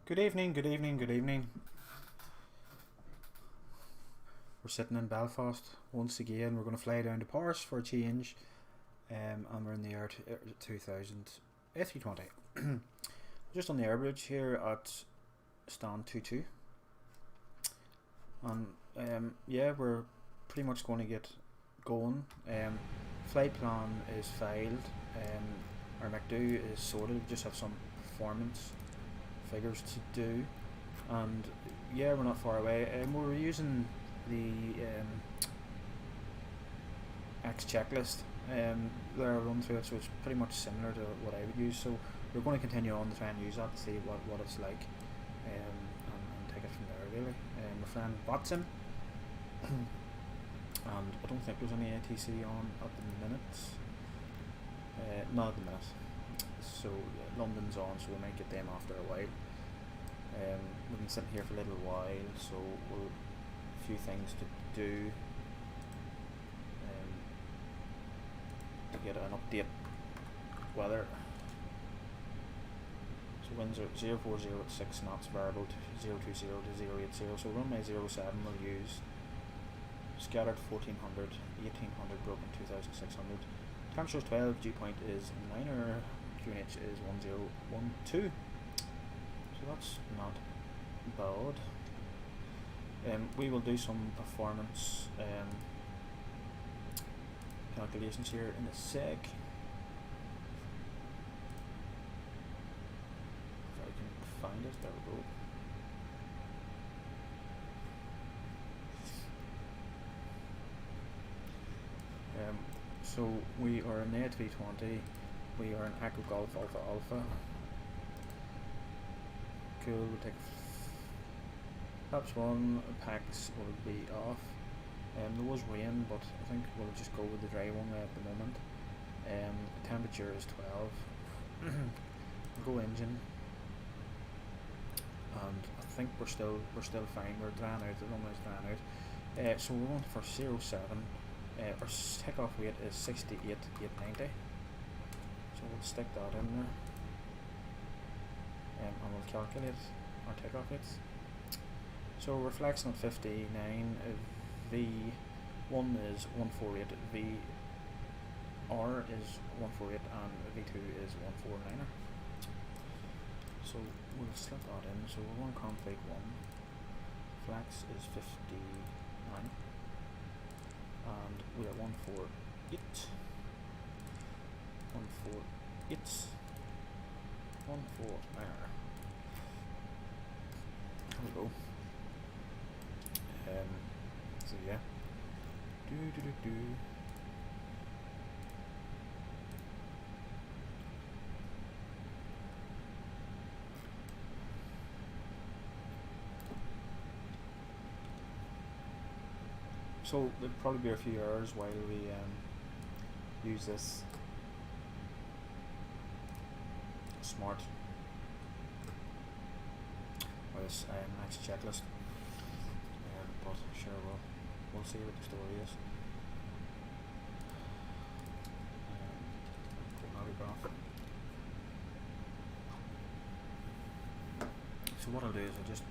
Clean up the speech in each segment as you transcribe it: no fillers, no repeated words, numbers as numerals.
Good evening, good evening, good evening. We're sitting in Belfast once again. We're going to fly down to Paris for a change, and we're in the Air2000 A320. Just on the air bridge here at stand 22, and yeah, we're pretty much going to get going. Flight plan is filed. Our McDo is sorted. We just have some performance figures to do, and yeah, we're not far away. We're using the X checklist. There are run through it, so it's pretty much similar to what I would use. So we're going to continue on to try and use that to see what it's like, and take it from there really. My friend Watson, and I don't think there's any ATC on at the minute. Not at the minute. So London's on, so we might get them after a while. We've been sitting here for a little while, so we'll a few things to do to get an update weather. So winds are 040 at 6 knots, variable to 020 to 080. So runway 07 we'll use. Scattered 1400, 1800, broken 2600. Temperature is 12, dew point is 9er, QNH is 1012. So that's not bad. We will do some performance calculations here in a sec. If I can find it, there we go. So we are in A320, we are in Echo Golf Alpha Alpha. Cool, we'll take perhaps one, PAX will be off. There was rain, but I think we'll just go with the dry one at the moment. Temperature is 12. We'll go engine, and I think we're still fine. We're drying out, the runway's drying out. So we're on for 07. Our takeoff weight is 68,890. So we'll stick that in there, and we'll calculate our takeoff weights. So reflection at 59, V1 is 148, VR is 148, and V2 is 149er. So we'll slip that in. So we're on config 1, flex is 59, and we are 148, 148, 149er. There we go. So yeah, so there'll probably be a few hours while we use this smart or this max checklist. but sure, we'll see what the story is. So what I'll do is I'll just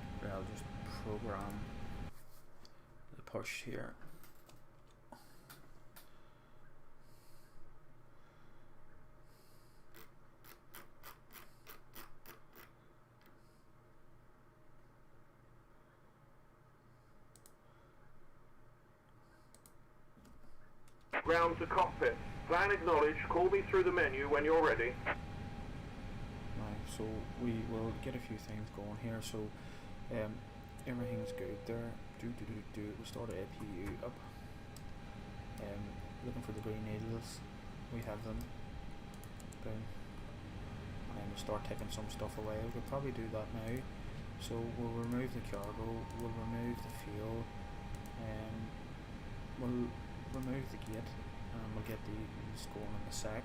program the push here. Ground to cockpit. Plan acknowledged. Call me through the menu when you're ready. Right, so we will get a few things going here. So everything's good there. We start APU up. Looking for the green needles. We have them. Boom. And then we'll start taking some stuff away. We'll probably do that now. So we'll remove the cargo. We'll remove the fuel. We'll remove the gate, and we'll get these going in a sec.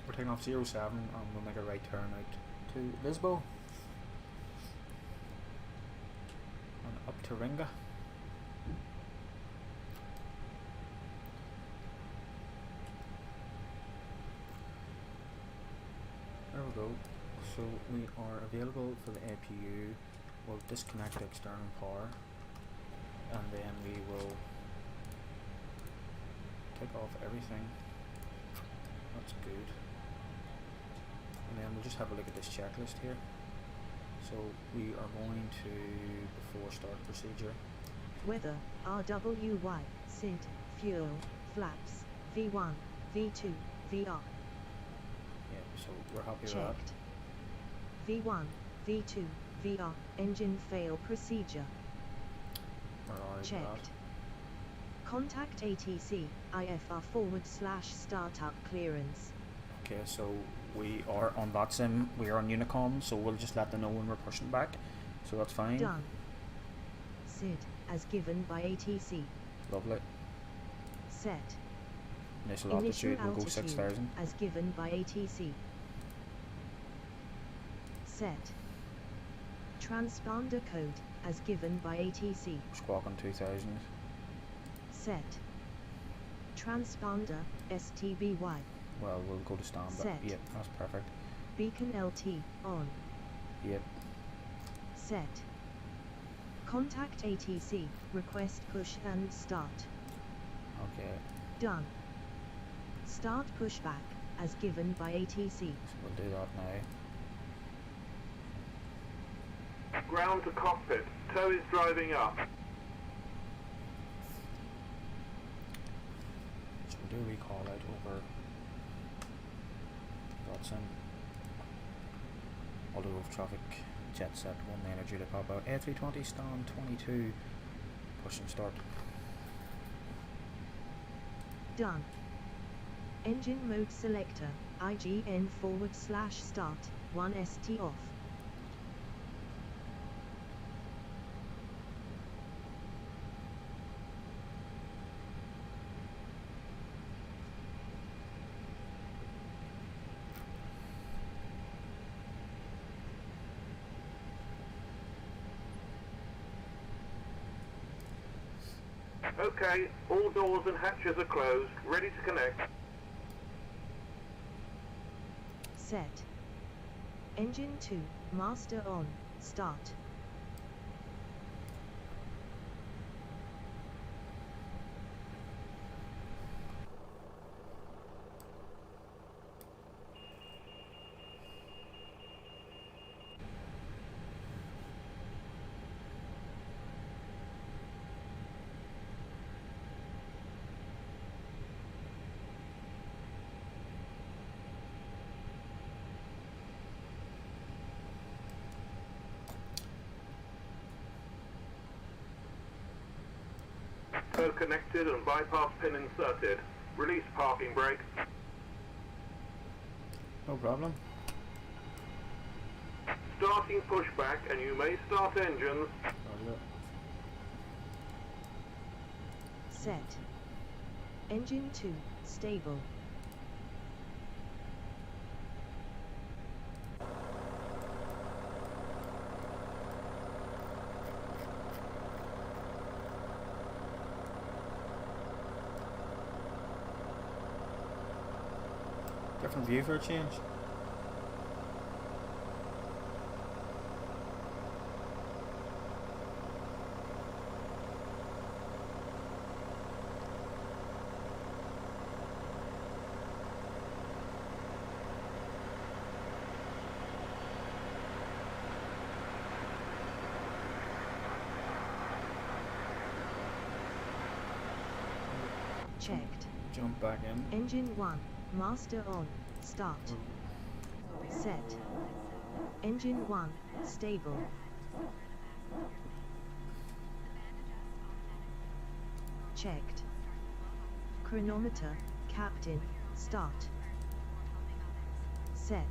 We're taking off 07 and we'll make a right turn out to Lisbon and up to Ringa. There we go. So we are available for the APU. We'll disconnect the external power, and then we will take off everything. That's good. And then we'll just have a look at this checklist here. So we are going to, before start procedure, weather, RWY, SID, fuel, flaps, V1, V2, VR. Yeah, so we're happy with Checked. V1, V2, VR, engine fail procedure. that. We're alright Checked. with Contact ATC, IFR/startup clearance. that. Okay, so we are on VATSIM, we are on Unicom, so we'll just let them know when we're pushing back. So that's fine. Done. SID, as given by ATC. Lovely. Set. Initial altitude will go 6,000. as given by ATC. Set. Transponder code, as given by ATC. Squawking 2,000. Set. Transponder, STBY. Well, we'll go to standard. Set. Yep, that's perfect. Beacon LT, on. Yep. Set. Contact ATC, request push and start. Okay, Done. Start pushback, as given by ATC. so we'll do that now. Ground to cockpit. Tow is driving up. So we'll do a recall out over Godson. Auto traffic, jet set 1 energy to pop out. Air320 stand 22. Push and start. Done. Engine mode selector, IGN/start, 1ST off. Okay, all doors and hatches are closed. Ready to connect. Set. Engine 2, master on, start. Tow connected and bypass pin inserted. Release parking brake. No problem. Starting pushback, and you may start engines. Roger. Set. Engine 2, stable. Different view for a change. Checked. Jump back in. Engine 1, master on, start. Set. Engine 1, stable. Checked. Chronometer, captain, start. Set.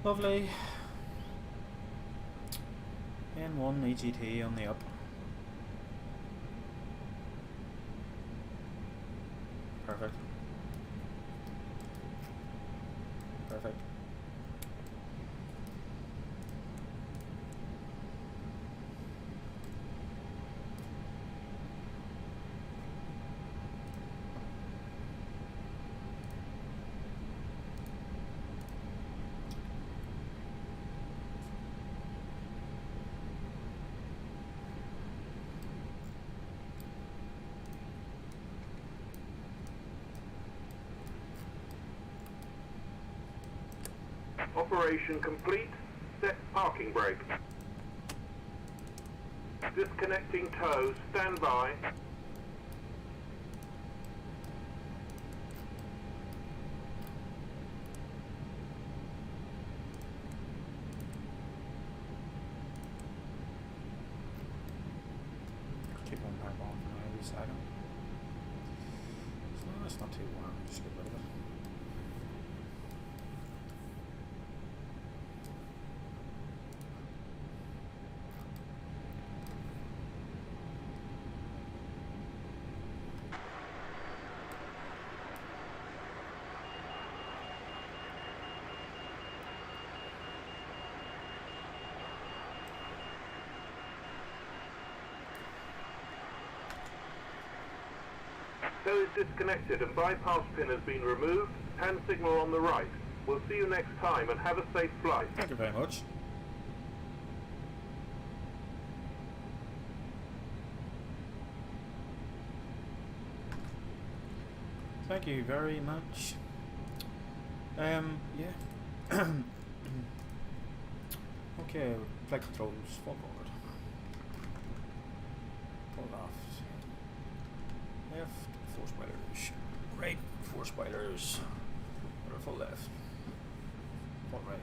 Lovely. N1 EGT on the up. Perfect. Perfect. Operation complete. Set parking brake. Disconnecting tow. Stand by. Keep on back on for now, this item. So that's not too warm, just get rid of it. Tow is disconnected and bypass pin has been removed. Hand signal on the right. We'll see you next time and have a safe flight. Thank you very much. Thank you very much. Yeah. Okay, flight controls, full forward. Full left. Left, 4 spoilers. Right, 4 spoilers. Or full left. Full right.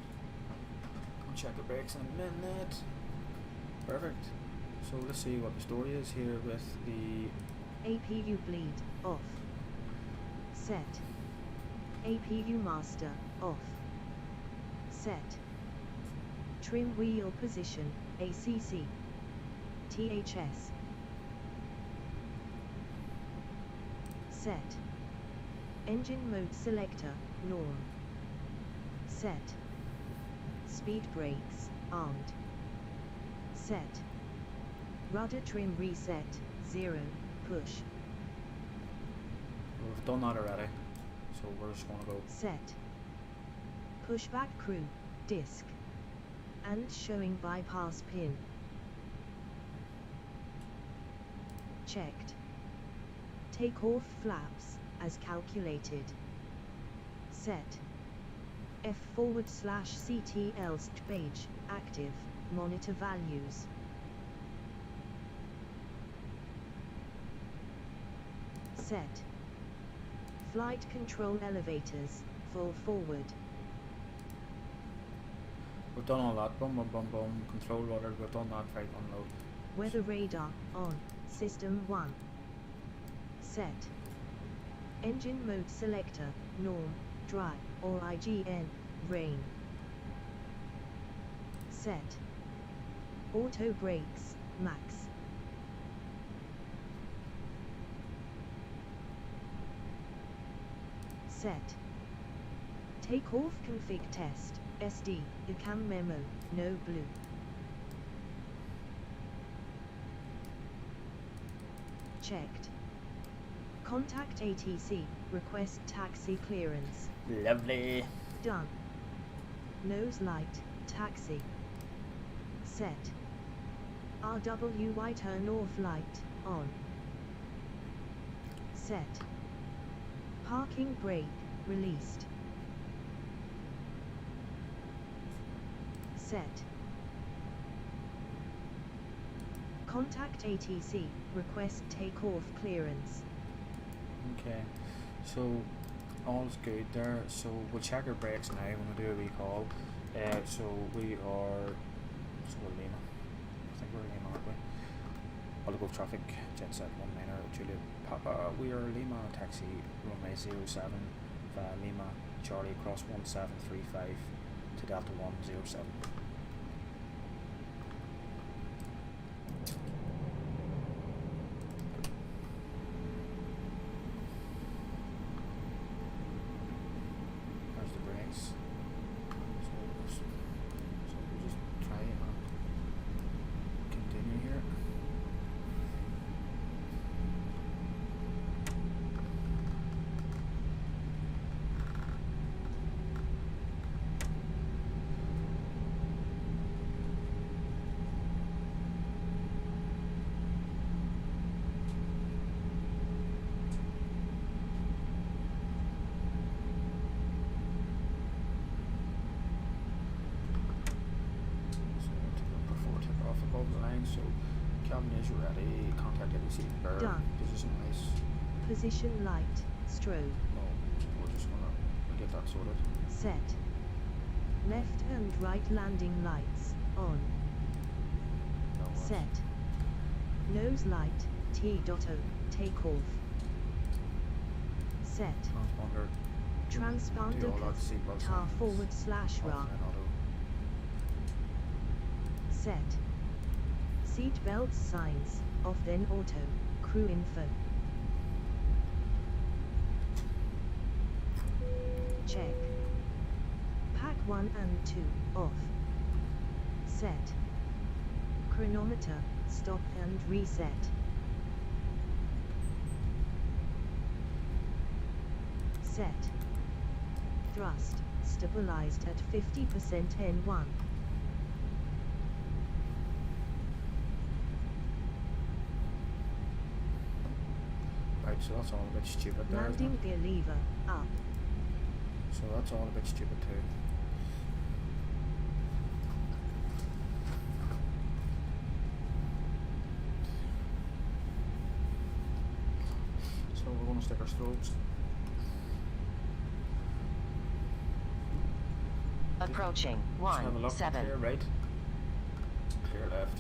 I'll check the brakes in a minute. Perfect. So let's see what the story is here with the APU bleed, off. Set. APU master, off. Set. Trim wheel position, ACC. THS. Set. Engine mode selector, norm. Set. Speed brakes, armed. Set. Rudder trim reset, 0, push. we've done that already. So we're just gonna go Set. Pushback crew, disc. And showing bypass pin. Checked. Take off flaps, as calculated. Set. F /CTL page, active, monitor values. Set. Flight control elevators, full forward. we've done all that. Boom boom boom boom. Control rudder, we've done that. Right, unload. Weather radar on. System 1. Set. Engine mode selector, norm, dry, or IGN, rain. Set. Auto brakes, max. Set. Takeoff config test, SD, ICAM memo, no blue. Checked. Contact ATC, request taxi clearance. Lovely. Done. Nose light, taxi. Set. RWY turn off light, on. Set. Parking brake, released. Set. Contact ATC, request takeoff clearance. Okay, so all's good there. So we'll check our brakes now when we do a recall. So we are, so we're Lima. I think we're Lima, aren't we? Oligo traffic, jet set 19er, Juliet Papa. We are Lima taxi, runway 07, Lima Charlie cross 1735 to Delta 107. So cabin is ready, contact ATC, Done. position nice. Position light, strobe. No, we're just gonna get that sorted. Set. Left and right landing lights, on. No worries. Set. Nose light, T.O, takeoff. Set. Transponder. Transponder Do all that cuts, seatbelt tar signs. forward slash Off ra. and auto. Set. Seat belts signs, off then auto, crew info. Check. Pack 1 and 2, off. Set. Chronometer, stop and reset. Set. Thrust, stabilized at 50% N1. Right, so that's all a bit stupid there, isn't Landing it? gear lever, up. So that's all a bit stupid too. So we're going to stick our strobes. Approaching Just have a look. 17. Clear right. Clear left.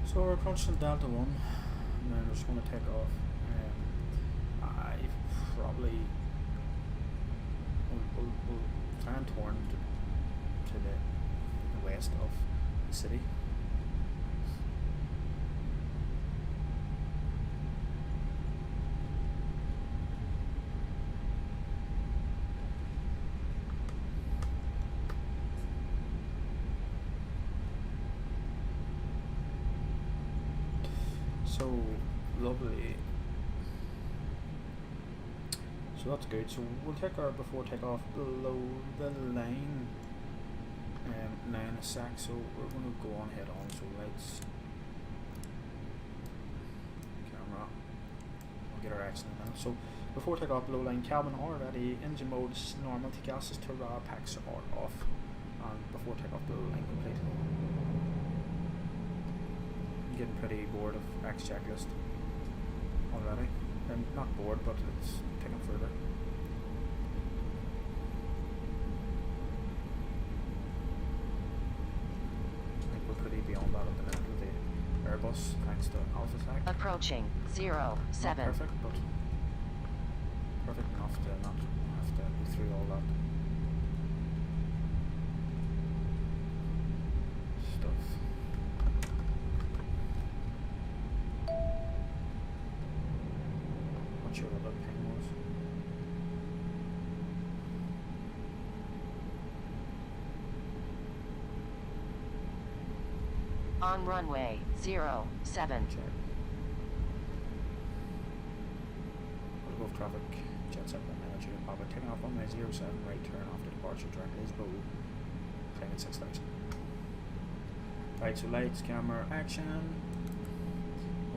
So we're approaching Delta 1, and then we're just going to take off. I probably we'll try and turn to the west of the city. So lovely. So that's good. So we'll take our before takeoff below the line. Now in a sec, so we're going to go on head on. So lights, camera, we'll get our action in a minute. So before takeoff below line, cabin already, engine mode is normal, to gases to raw packs are off, and before takeoff below line complete. I'm getting pretty bored of X checklist already. I'm not bored, but it's taking further. I think we're pretty beyond that at the minute with the Airbus, thanks to Alpha Sec. Approaching 07. Not perfect, but perfect enough to not have to go through all that stuff. Not sure what that ping was. On runway 07. Check. Autograph traffic, jet set one manager, Papa taking off runway 07, right turn after departure, track Lisboa, climbing 6,000. Right, so lights, camera, action.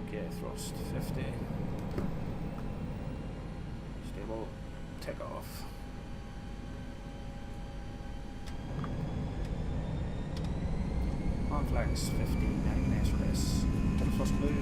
Okay, thrust 50. Stable, take off. On flags 50, 9 S-Race. Thrust blue.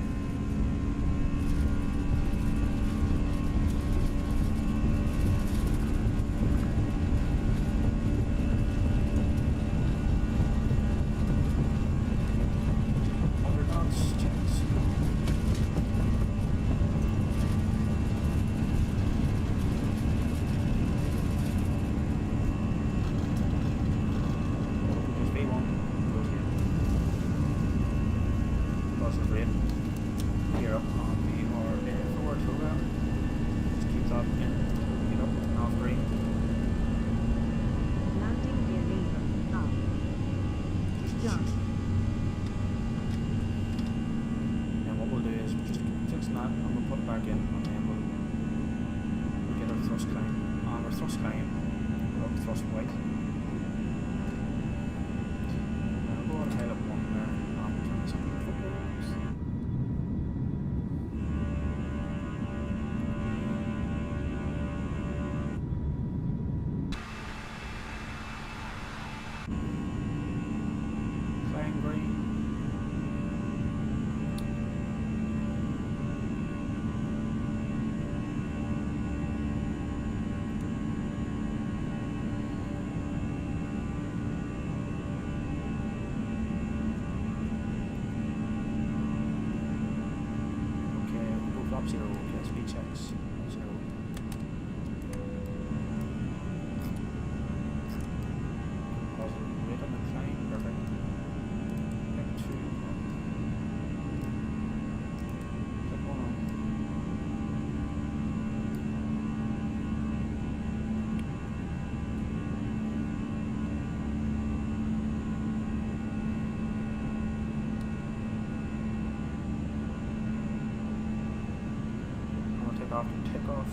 After takeoff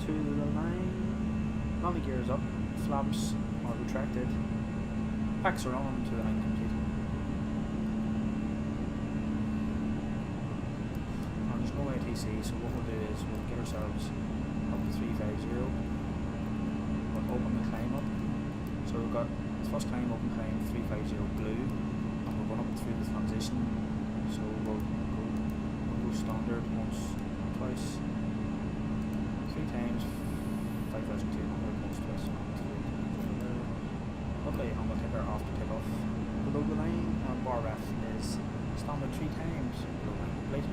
to the line, landing gears up, flaps are retracted, packs are on to the line complete. And there's no ATC, so what we'll do is we'll get ourselves up to 350, we'll open the climb up. So we've got first climb, open climb, 350 blue, and we're going up through the transition, so we'll go standard once, twice. 3 times 5,200 once twice. Lovely, and we'll take our after takeoff below the line, and bar ref is standard 3 times below line complete.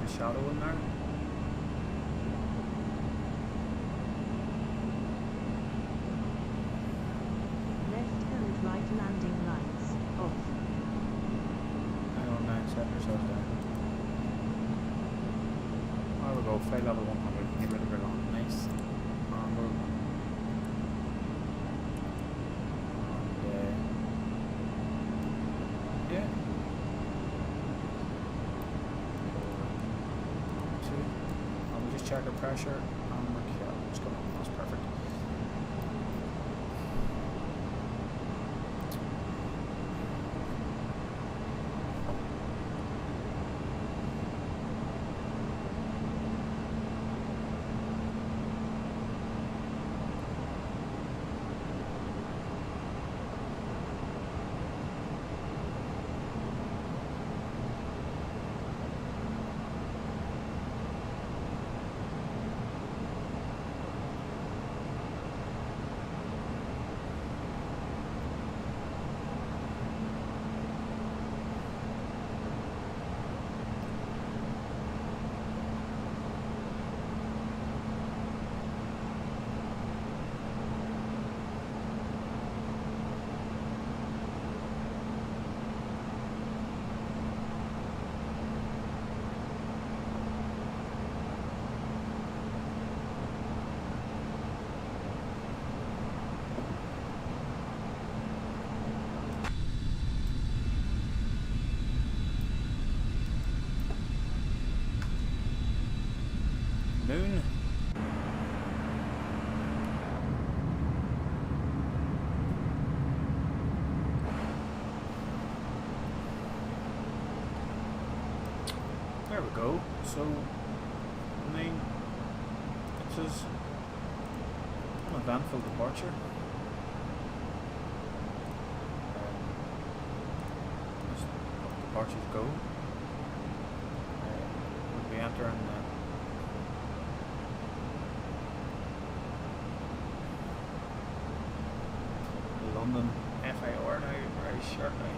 a shadow in there. Left and right landing lights off. Hang on now, set yourself down. There we go, flight level 100, get rid of your long, nice. And we're yeah. Two. And we'll just check our pressure and we're just going on, that's perfect. Moon. There we go. So, I mean, this is an eventful departure. As departures go, we'll be entering London FAR now very shortly.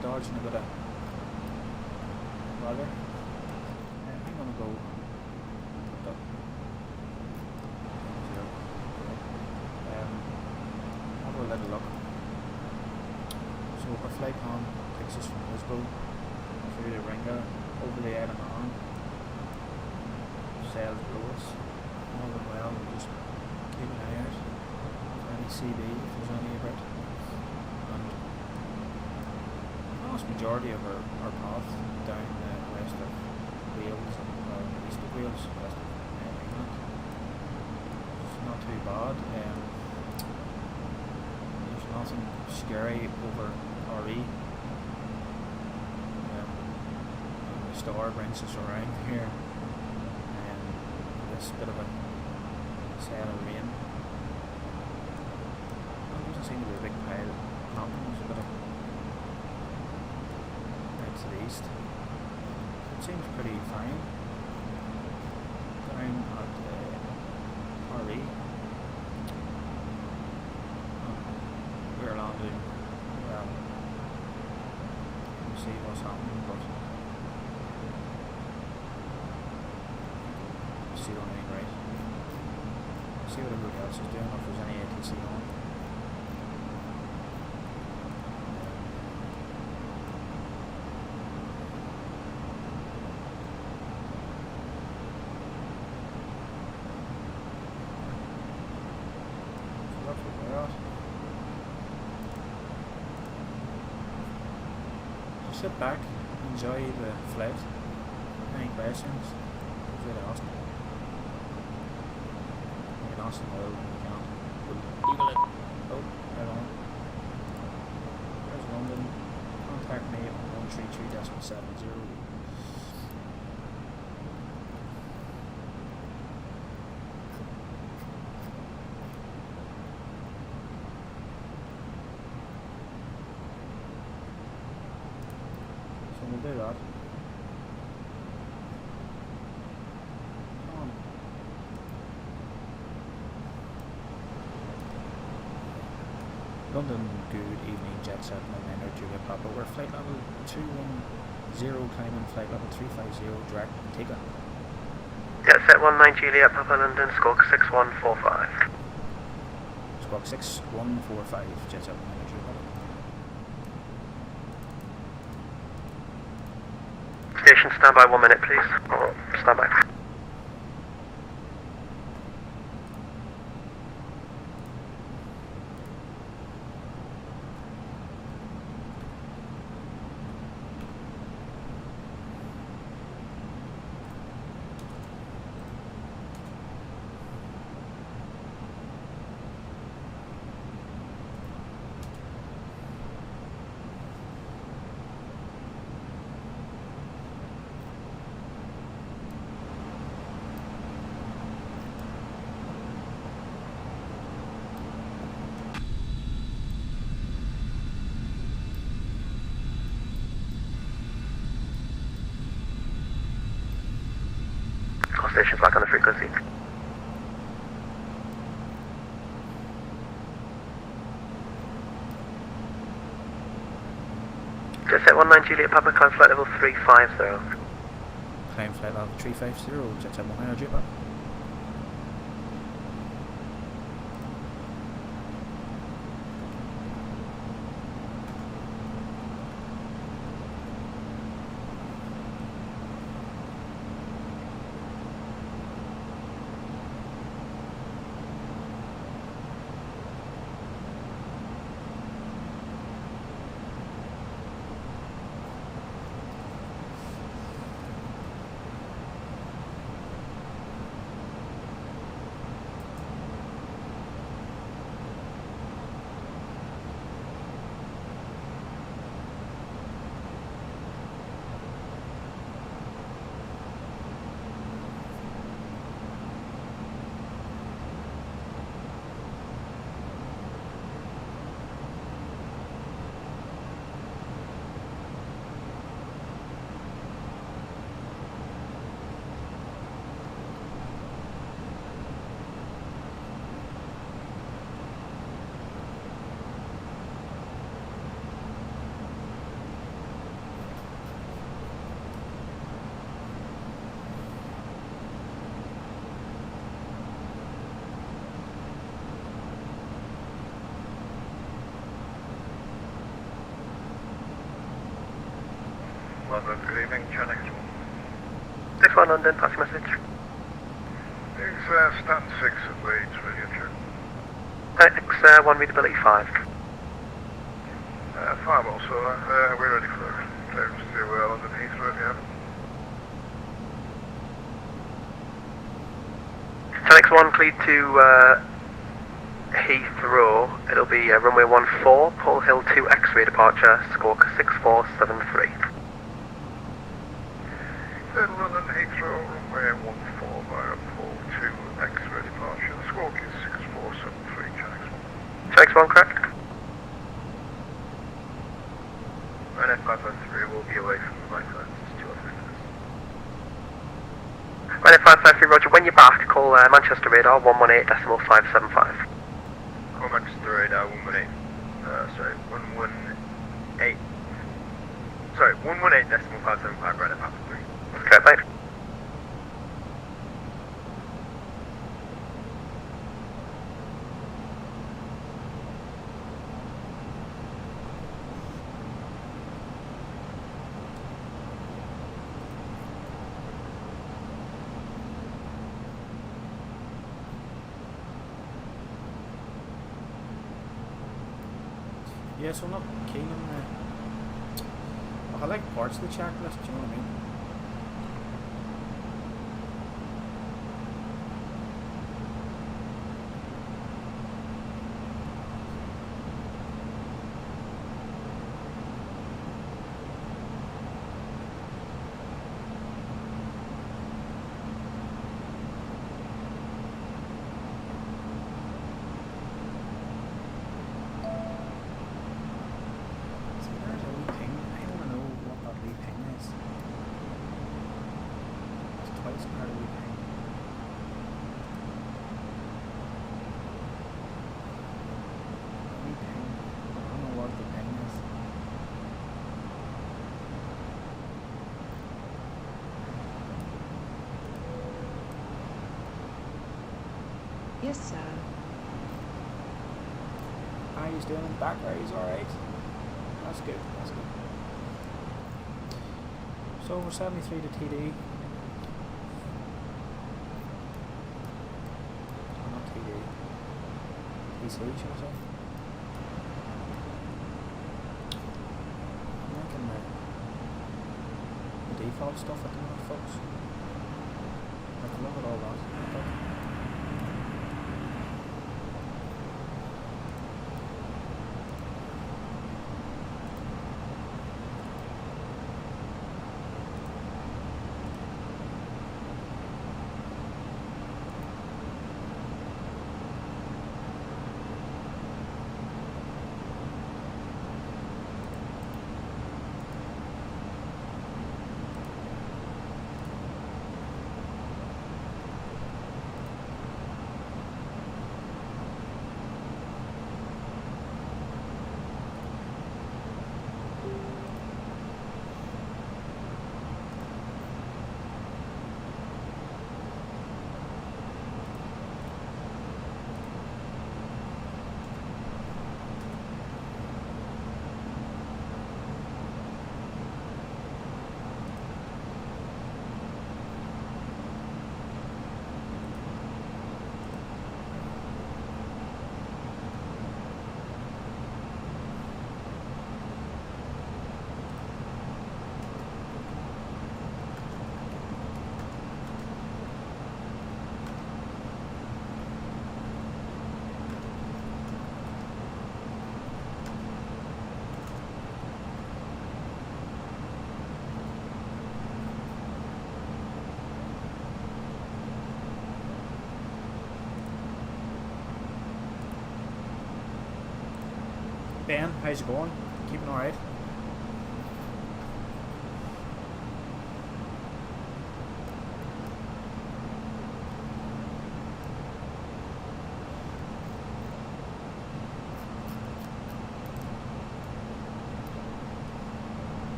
Dodging a bit of weather. I'm gonna go put that 0. Have a little look. So our flight plan takes us from Lisbon through the Ringa, over the Edinburgh, sails Lewis. All the well, we'll just keep an eye out for any CB if there's any about. Majority of our path down west of Wales and east of Wales, west of England. It's not too bad. There's nothing scary over RE. The star brings us around here, and this bit of a sail of rain. There doesn't seem to be a big pile happening. There's a bit of to the east. It seems pretty fine. Down at RE. We're landing. Well, we'll see what's happening, but see what I mean, right? See what everybody else is doing, if there's any ATC on. sit back, enjoy the flight. Any questions? Feel free to ask. You can ask them all when you can. Google it. Oh, hold on. There's London. Contact me on 133.70. So we'll do that. Come on. London, good evening, Jet Set 99 Juliet Papa. We're flight level 210, climbing flight level 350, direct, take it. Jet Set 19 Juliet Papa London, squawk 6145. Squawk 6145, Jet Set 99 Juliet Papa. Station standby 1 minute, please. Oh, standby. All stations back on the frequency. Jet Set 19 Juliet Papa, climb flight level 350. Climb flight level 350, Jet Set 100 Juliet Papa. London, good evening, Channel 61 London, pass your message. It's stand 6 at Leeds, radio check. X1 readability 5. 5 also, we're ready for clearance to London Heathrow if you have it. X1 cleared to Heathrow. It'll be runway 14, Pole Hill 2 X-ray departure, squawk 6473. London Heathrow, runway 14 via Pole 2 X-ray departure. The squawk is 6473, Channel 1 correct. And F553 will be away from the right side, it's 2 or 3 minutes. Right, 553, roger. When you're back, call Manchester radar 118.575. Call Manchester radar 118, sorry, 118, sorry, 118.575, right at Papa 3. Okay, thanks. Yeah, so I'm not keen on I like parts of the checklist, do you know what I mean? Yes, sir. How he's doing in the back there, he's alright. That's good, that's good. So we're 73 to TD. Oh, not TD. PC, should I say? I'm liking the default stuff at the moment, folks. I can look at all that. Ben, how's it going? Keeping alright?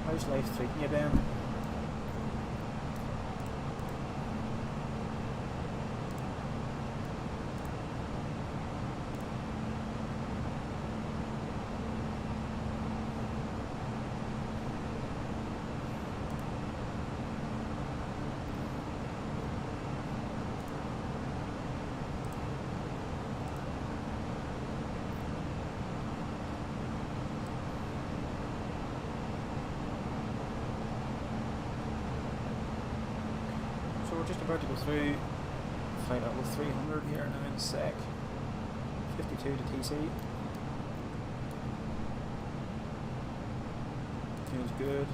How's life treating you, Ben? So we're just about to go through flight level 300 here now in a sec. 52 to TC. Feels good.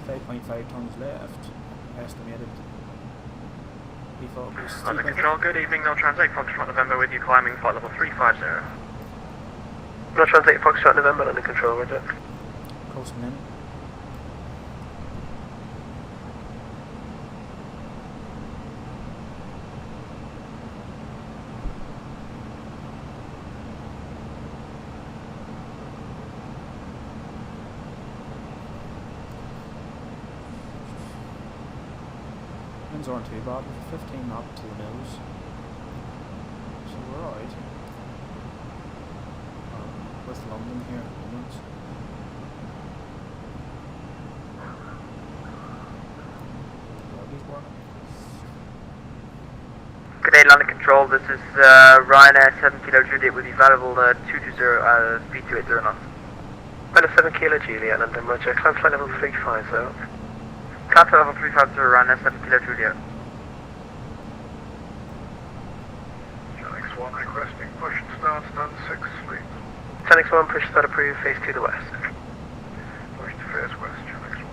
5.5 tons left. Estimated default is Under control, good evening, no translate Foxtrot November with you climbing flight level 350. No translate Foxtrot November under control, Roger. coasting in. Winds aren't too bad, with 15 knot to the nose, so we're alright. With London here at the moment. Rugby's working. Good day, landing control, this is Ryanair 7 Kilo Juliet with you variable 220 speed 280 knots. Ryanair 7 Kilo Juliet, London, roger, climb flight level 350. Climb flight level 350, Ryanair 7 Kilo Juliet. X1 requesting push and start, stand 6, please. 10x1, push start approved, face to the west. Push to face west, X1.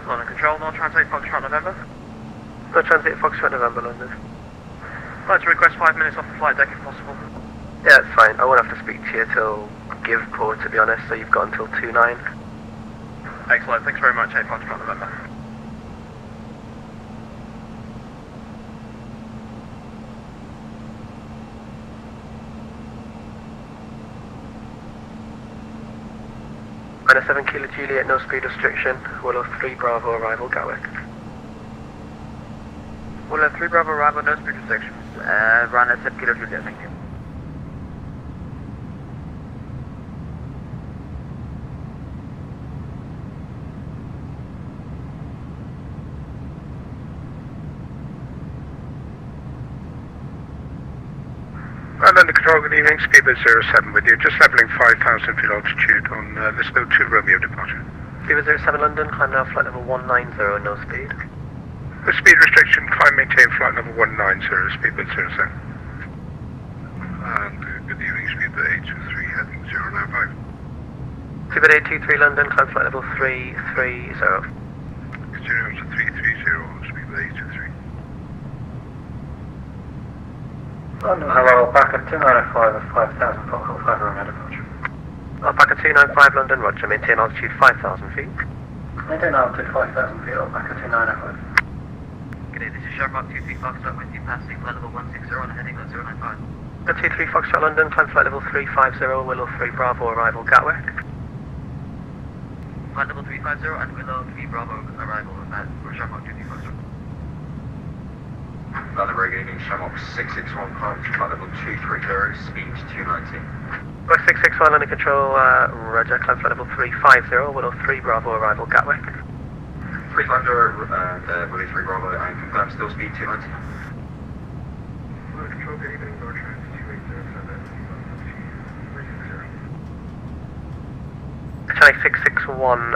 London control, no transit Foxtrot November. No transit Foxtrot November, London. I'd like to request 5 minutes off the flight deck if possible. Yeah, it's fine. I won't have to speak to you till give port, to be honest, so you've got until 2-9. Excellent, thanks very much, 8 Foxtrot November. Runner 7 Kilo Juliet, no speed restriction. Willow 3 Bravo arrival, Gatwick. Willow 3 Bravo arrival, no speed restrictions. Runner 7 Kilo Juliet, thank you. London Control, good evening, speedbird 07 with you, just levelling 5,000 feet altitude on Lisbon 2 Romeo departure. Speedbird 07 London, climb now flight level 190, no speed. The speed restriction, climb maintain flight level 190, speedbird 07. And good evening, speedbird 823 heading 095. Speedbird 823 London, climb flight level 330. Continuing to 330, speedbird 823. London, hello, back at 295 at 5,000, Foxtrot 5 Romeo departure. Back at 295 London, roger, maintain altitude 5,000 feet. Maintain altitude 5,000 feet, back at 295. Good day, this is Sharp 23 Foxtrot with you, passing flight level 160 on heading 095. 23 Foxtrot London, climb flight level 350, Willow 3 Bravo arrival, Gatwick. Flight level 350 and Willow 3 Bravo arrival at Sharp 23 Foxtrot. London Road evening, Shamrock 661 Punch, flight level 230, speed 290. West 661 London Control, roger, climb flight level 350, Willow 3 Bravo arrival, Gatwick. 350, Willie 3 Bravo, and confirm still speed 290. London Control, good evening, North Trans 2807, Channel 661,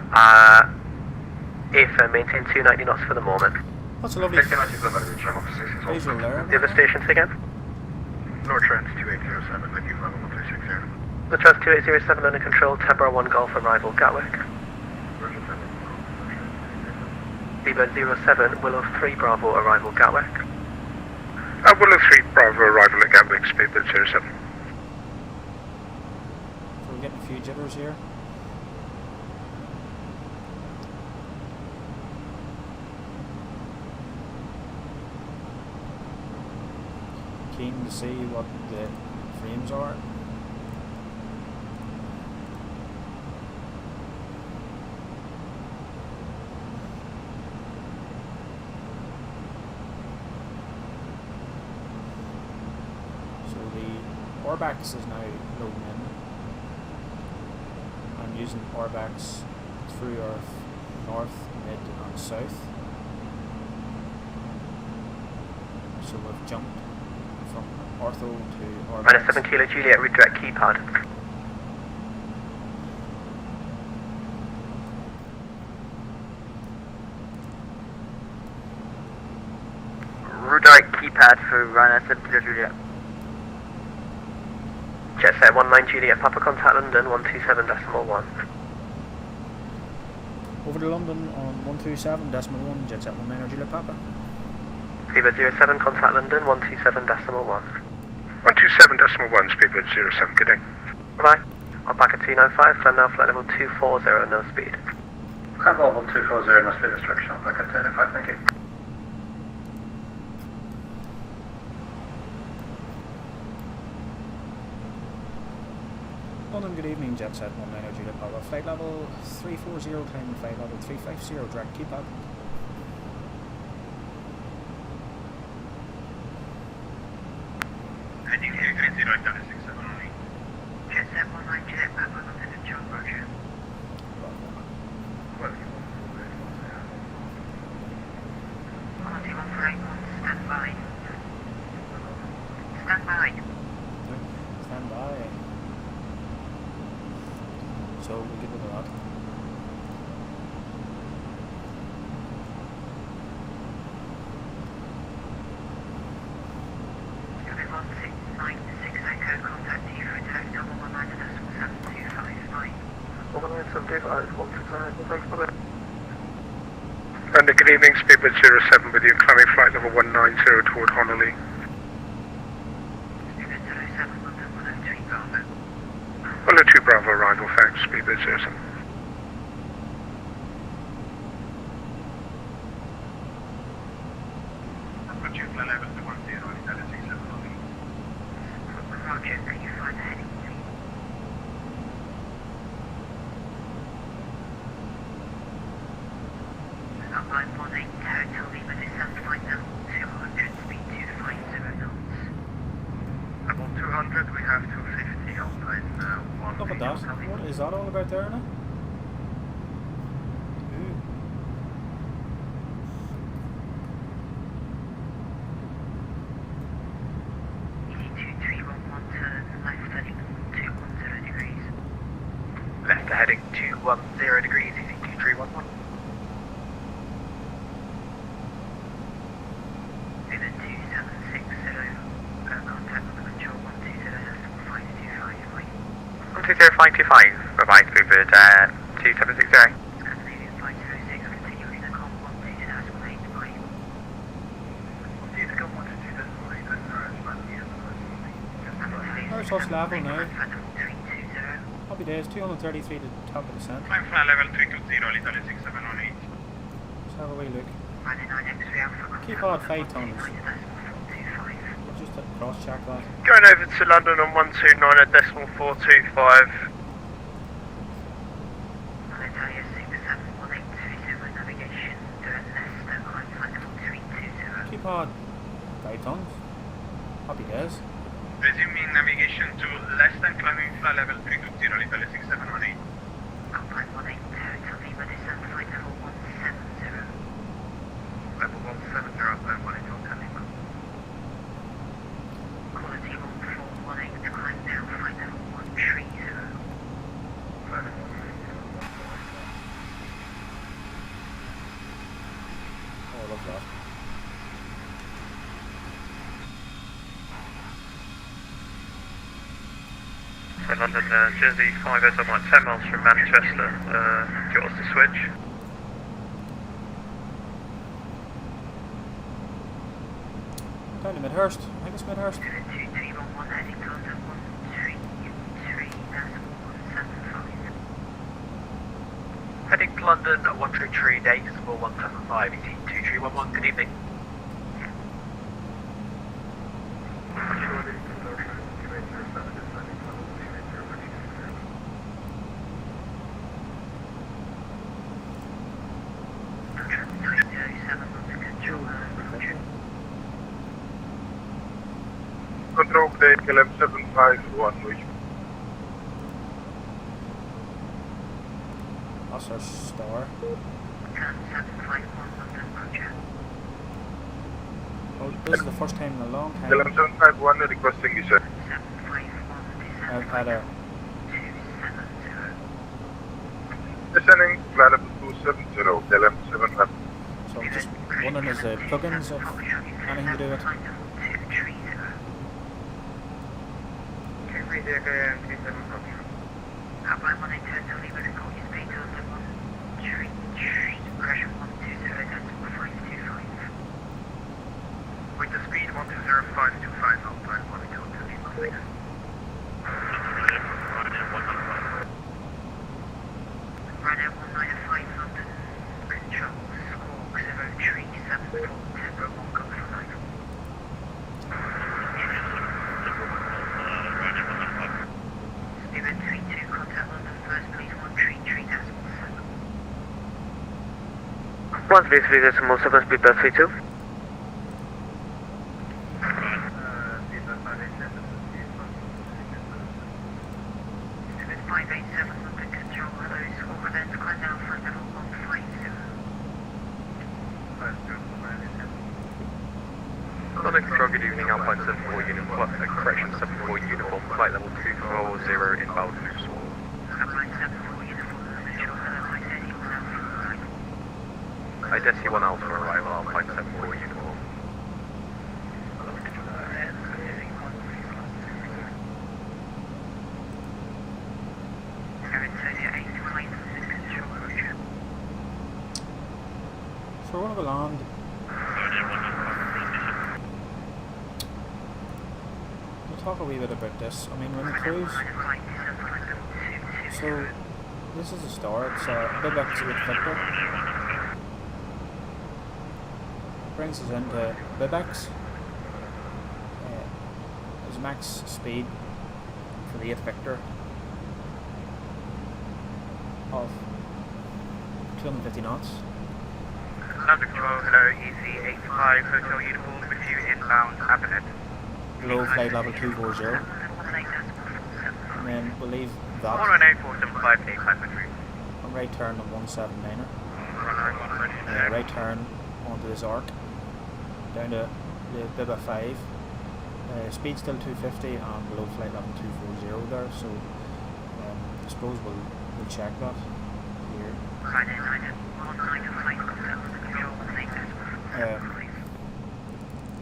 if maintain 290 knots for the moment. What's a lovely 290 London, Shamrock 661. visual there? The other stations again? North Trans 2807, thank you, level 360. The Trans 2807 London Control, Tempera 1 Golf arrival, Gatwick. Seabird 07, Willow 3 Bravo arrival, Gatwick. Willow 3 Bravo arrival at Gatwick, speedbird 07. So we're getting a few jitters here. Keen to see what the frames are. So the Orbax is now loading in. I'm using Orbax through our north, mid and south. So we've jumped from ortho to Orbax. Minus 7 Kilo Juliet, redirect keypad. Redirect keypad for Ryanair 7 Kilo Juliet. Jetset 19 Juliet, Papa contact London 127.1. Over to London on 127.1, Jetset 19 Juliet Papa. Speedbird 07, contact London 127.1. 127.1, speedbird 07, good day. Bye. I'm back at 295, climb now flight level 240, no speed. Climb level 240, no speed restriction, back at 295, thank you. London, good evening, Jetset 19 Juliet Papa. Flight level 340, climbing flight level 350, direct keypad. Heading here, green 0, down to 67 only. Jetset 19 Juliet Papa, London to John Roger. Well, you want to Stand by. Stand by. So we'll give it a lot. And good evening, Speedbird 07 with you, climbing flight level 190 toward Honolulu. Speedbird 07, London 103 Bravo. 102 Bravo arrival, thanks, Speedbird 07. Roger, flight level 10, Roger, can you find the heading, please? Line 18, Hotel Lima, descend flight level 200, speed 250 knots. About 200, we have 250 on line 1. Look at that. What is that all about there now? Ooh. ED2311, turn left heading 210 degrees. Left heading 210 degrees, EC2311. Pivot 2760, contact with control 120.525, 120.525, bye-bye, Speedbird 2760. Scandinavian 506, continuing the com 120.8, bye. Where's us level now? 320. Happy days, 233 to top of the descent. Climb flight level 320, Italy 6718. Let's have a wee look. Running 9 X-ray Alpha. Keep on 5 tons. We'll just cross check that. Going over to London on 129 at decimal 425. Italia 671830 navigation, direct Leicester, climb flight level 320. Keep on 5 tons. Happy days. Resuming navigation to less than climbing flight level 320, Italy 6718. Climb 18, Hotel Lima, descend flight level 170. Level 170, climb 18, Hotel Lima. Quality 1418 to climb now, flight level 130. Oh, look at that. So London, Jersey 5 is about 10 miles from Manchester. Do you want us to switch? Down to Midhurst. I think it's Midhurst. 2311 heading contact 133.175. Heading to London at 133 decimal 175, EC2311, good evening. Control plane KLM 751, which That's our star. Oh, this is the first time in a long time KLM 751 requesting you, sir. I've had a... Descending flight level 270, KLM 751. So I'm just wondering, is the plugins of anything to do with it? With the speed 120.525, outbound 120.6. Runner 195 London, control squawk 0374, Tempo 1 cover for line. Speedbird 32, contact London first, please 133 decimal 7. 133 decimal 7, Speedbird 32. Speedbird 587 London, control hello, squawk lens, climb down flight level 150. London Control, good evening, Alpine 74 uniform, correction 74 uniform, flight level 240 inbound. I Desi 1 Alpha arrival, Alpine 74 uniform. So we're going to land. We'll talk a wee bit about this. I mean, when the cruise. So this is the start. So Bibex 8 Victor brings us into Bibex. There's max speed for the 8 Victor of 250 knots. London Control, hello, EC85 Hotel uniform with you inbound Abernet. Low flight level 240. And then we'll leave that. 118475853. And right turn on 179er. Right turn onto this arc. Down to the Biba 5. Speed still 250 and below flight level 240 there, so I suppose we'll check that here.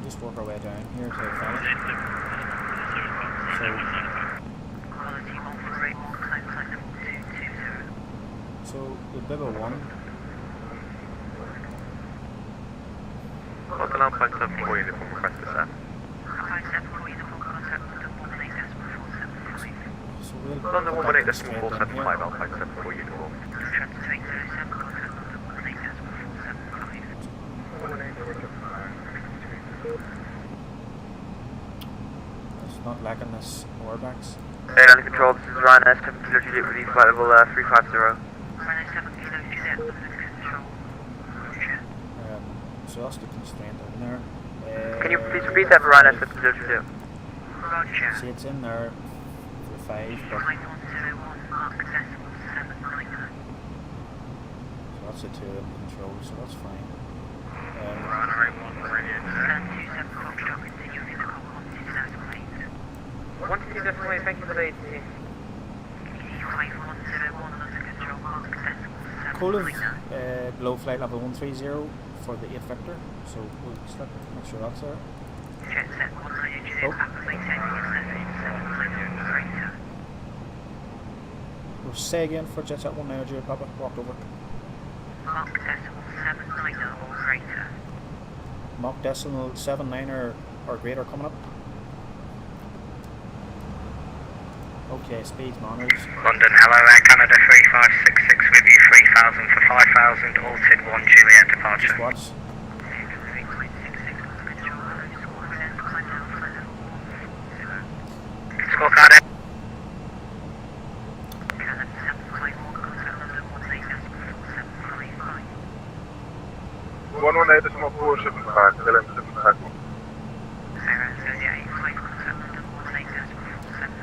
Just work our way down here to the finish. So the Biba 1. What's an Alpine 74 uniform request to set? So we'll London put that 118.475 Alpine 74 uniform. It's not lacking this orbacks. Hey, London Control, this is Ryan S. 7 Kilo Juliet with you, flight level 350. So that's the constraint in there. Can you please repeat that for Ryan S. 7 Kilo Juliet? See, it's in there for 5, but so that's the 2 in control, so that's fine. One to definitely, thank you for the ATC. Colev, below flight level 130 for the 8 Victor, so we'll just make sure that's there. We'll say again for Jetset 190 Papa, walked over. Mach decimal 79 or greater coming up. Okay, speeds monitors. London, hello, Air Canada 3566 with you, 3000 for 5000, altered 1 Juliet departure. Just watch. Scorecard in. One 475, Willem 75.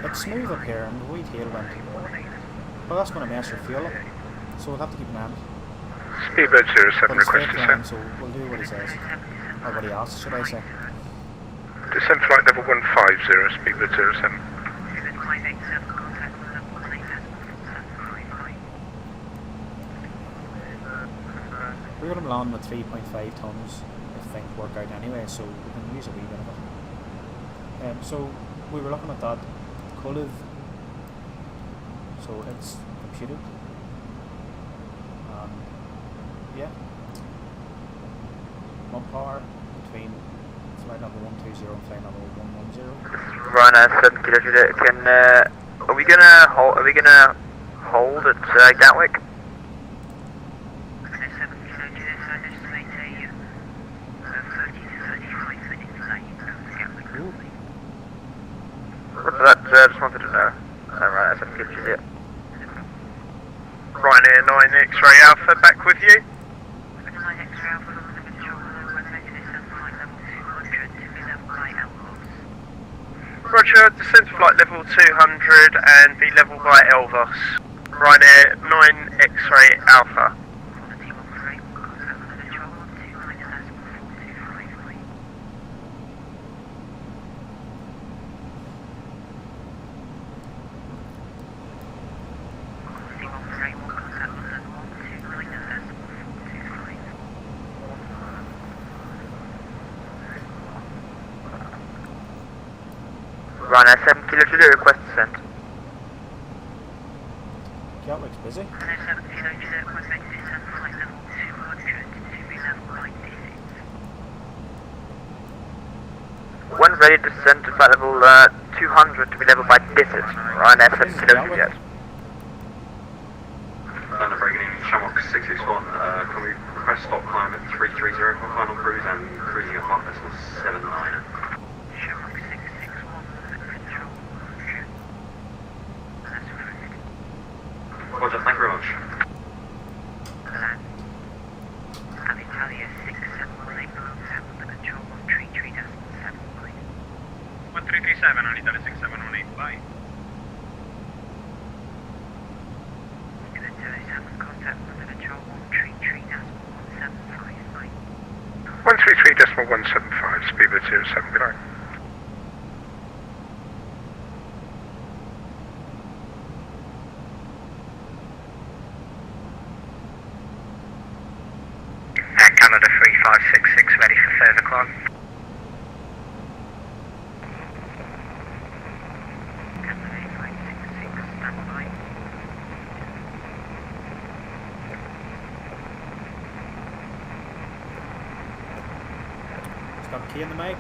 It's smooth up here and the wee tailwind. Well, that's going to mess your fuel up, so we'll have to keep an eye on it. Speedbird 07 But it's request straight to climb, send. so we'll do what he says. Or what he asks, should I say. Descend flight level 150, Speedbird 07. We're going to land with 3.5 tons if things work out anyway, so we can use a wee bit of it. So we were looking at that Colev, so it's computed. Yeah, 1 power between flight level 120 and flight level 110. Ryan 7 Kilo Juliet, are we gonna hold at Gatwick? That, just wanted to know. Alright, 7 Kilo Juliet. Ryanair 9 X-ray Alpha back with you. Roger, descend to flight level 200 and be level by Elvos. Ryanair 9 X-ray Alpha. Ryanair 7 Kilo Julia, request descent. Gatwick's busy. Ryanair 7 Kilo Julia, request descent, flight level 200 to be level 96. When ready to descend to flight level 200 to be level by Disset, Ryanair 7 Kilo Juliet. London breaking in, Shamrock 661, can we request stop climb at 330 for final cruise and cruising at Mach decimal 79? Shamrock 661, control. That's correct. Roger, thank you very much. Alitalia 6718, the control 133.7, please. 1337, Alitalia 6718, bye. Contact with the control 133.175, bye. 133.175, speedbird 07, good night. Canada 3566, ready for further climb. Canada 3566, stand by. It's got a key in the mic.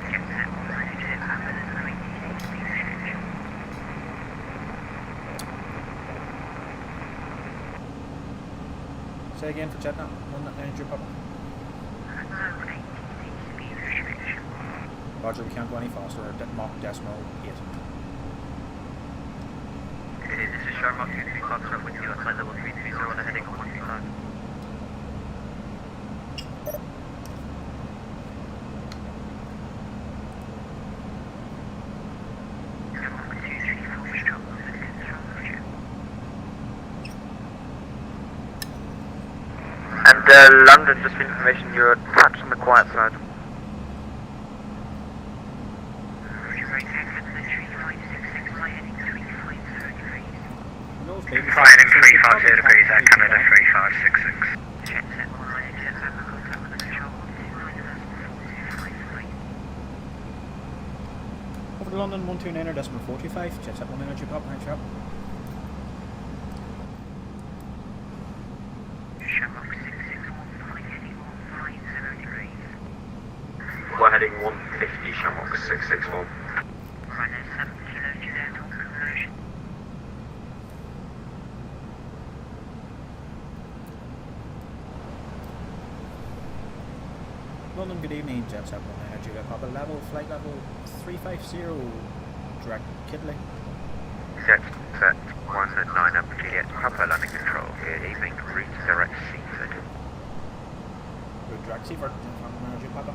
Jet set 192, Papa, there's no ATC speed restriction. Say again for Chetna. One energy papa. No ATC speed restriction. Roger, we can't go any faster. Mach decimal 8. This is Sharma 23 Foxtrot with you at flight level 330 on the heading on 125. And London, just for information, you're attached on the quiet side. No, baby. Heading 350 degrees at Canada 3566. Jet set 190, jet set, contact with the control 129.425. Over to London 129.45. Jet set 1 energy pop. Thanks, Rob. Shamrock 661, flight heading 150 degrees. We're heading 150, Shamrock 661. Ryanair 7 Kilo Juliet on conversion. London, good evening. Jet set 1 energy papa. Level, flight level 350. Direct Kidley. Jet set 19 up Juliet, Papa landing control. Good evening, route direct Seaford. Good direct Seaford from energy papa.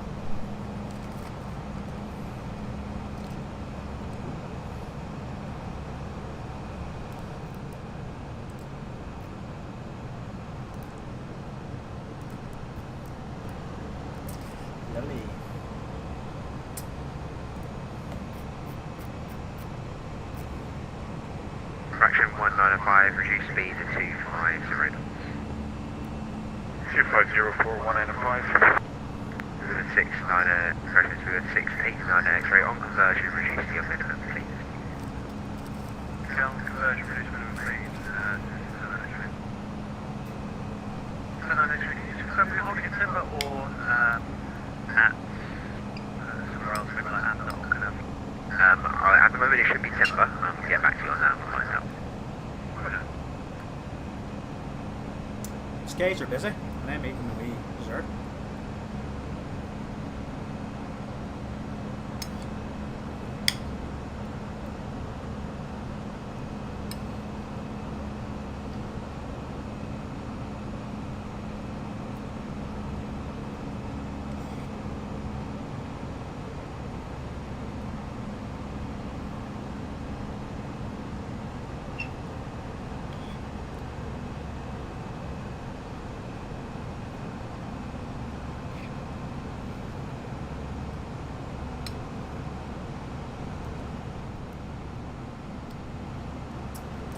Lovely. Fraction 195, reduce speed to 250 knots. 2504195. With a 69, corrections with a 689 X-ray on conversion, reduce to your minimum, please. On conversion, reduce minimum speed. So no, next week, can you confirm we're holding in Timber or at somewhere else, maybe like Amber or kind of? At the moment it should be timber. I'll get back to you on that and find out. Skates are busy, and I'm eating the wee dessert.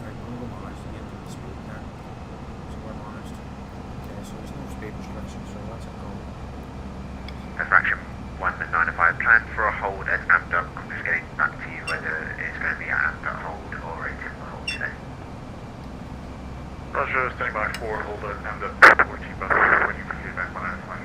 Right, we're gonna go manage to get to the speed there. So we're managed. Okay, so there's no speed restriction, so that's a go. Fraction 195, plan for a hold at Amduck. I'm just getting back to you whether it's going to be an Amduck hold or a timber hold today. Roger, standing by for hold at Amduck 14 Bucks, waiting for feedback 195.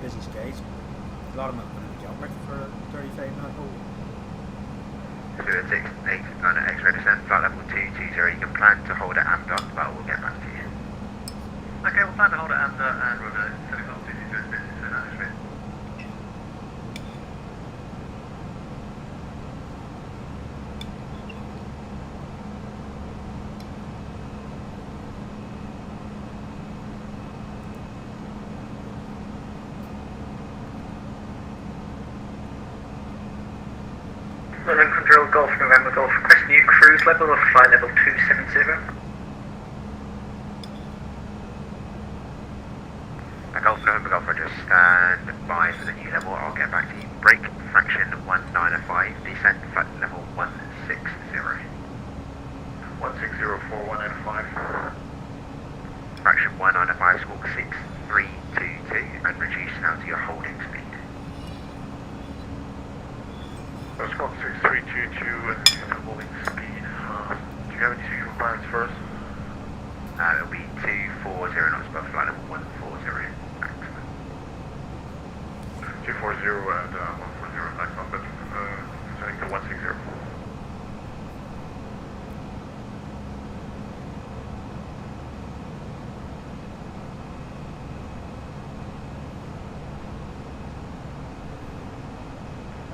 Busy skies. A lot of them have been in the job like for a 35-minute hold. 268 on an X-ray descent, flight level 220. You can plan to hold at Amduck, but we'll get back to you. Okay, we'll plan to hold at Amduck and we're going to set it up to do business in X-ray. London Control, Golf November Golf, request new cruise level of flight level 270. Golf November Golf, Roger, stand by for the new level, I'll get back to you. Break, fraction 195, descent, flight level 160. 1604185. Fraction 195, squawk 6322, and reduce now to your holding speed. Squawk 6322 and holding speed. Do you have any speed requirements first? It'll be 240 knots above flight level 140 maximum. 240 and 140 maximum, but setting to 160.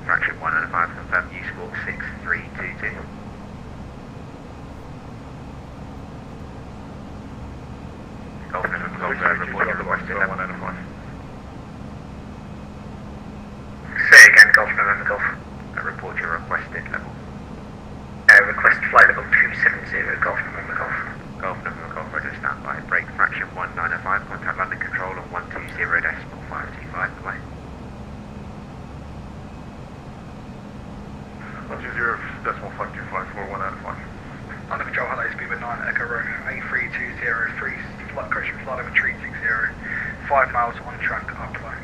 Fraction 195, confirm you squawk 6322. Golf November Golf, report your requested level. 195. Say again, Golf November Golf. Report your requested level. Request flight level 270, Golf November Golf. Golf November Golf, Roger, stand by. Break fraction 195, contact London Control on 120.525, away. 120.5254195. London Control, hello, speed with 9 Echo Romeo, A3203, flight correction, flight over 360, 5 miles on track, upline.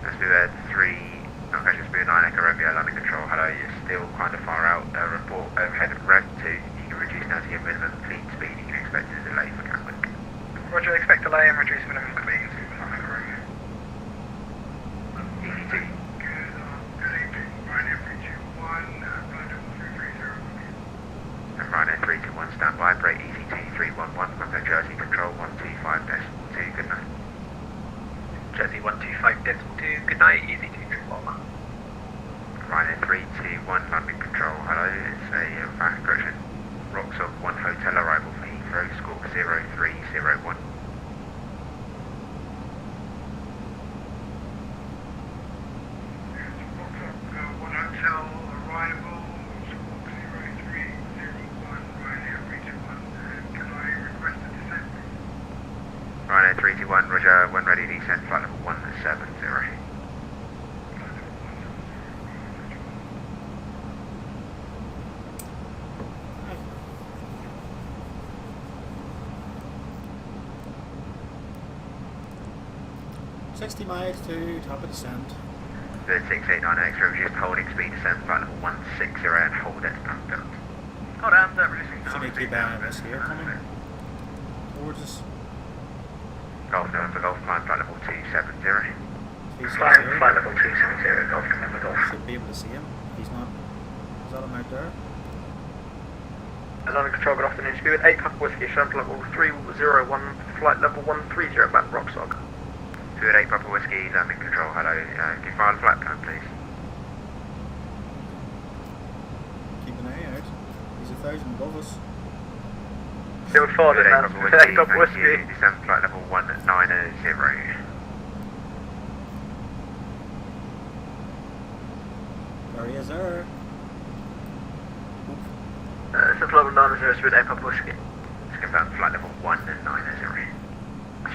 Let's do that 3, okay, just be a 9 Echo Romeo, London Control, hello, you're still kind of far out, report overhead of rev 2, you can reduce now to your minimum fleet speed, you can expect a delay for Gatwick. Roger, expect delay and reduce minimum speed, speed with 9 Echo Romeo. EC2. And Ryanair 321, stand by, break EC2 311, contact Jersey Control 125.2, good night. Jersey 125.2, good night, easy 231. Ryanair 321, London Control, hello, it's a fast correction. Rocksock 1 hotel arrival for Heathrow, squawk 0301. Ryanair 321, Roger, when ready, descent, flight level 170. Hi. 60 miles to top of descent. 689 X-ray, reduced holding speed, descent, flight level 160 and hold at Amduck. Hold on, releasing So we keep an eye on this here coming towards us. Golf November Golf, climb flight level 270. Climb Flight level 270, Golf November Golf. Should be able to see him. He's not. Is that him out there? London Control, good afternoon. Speed with 8 Papa Whiskey, Shuttle level 301, flight level 130 back Rocksock. Speed with 8 Papa Whiskey, London Control, hello. Can you file the flight plan, please? Keep an eye out. He's 1,000 above us. Still forward, 8 Papa Whiskey, descend flight level 190. There he is there. Descend flight level 990, speed 8 Papa Whiskey. Let's confirm flight level 190.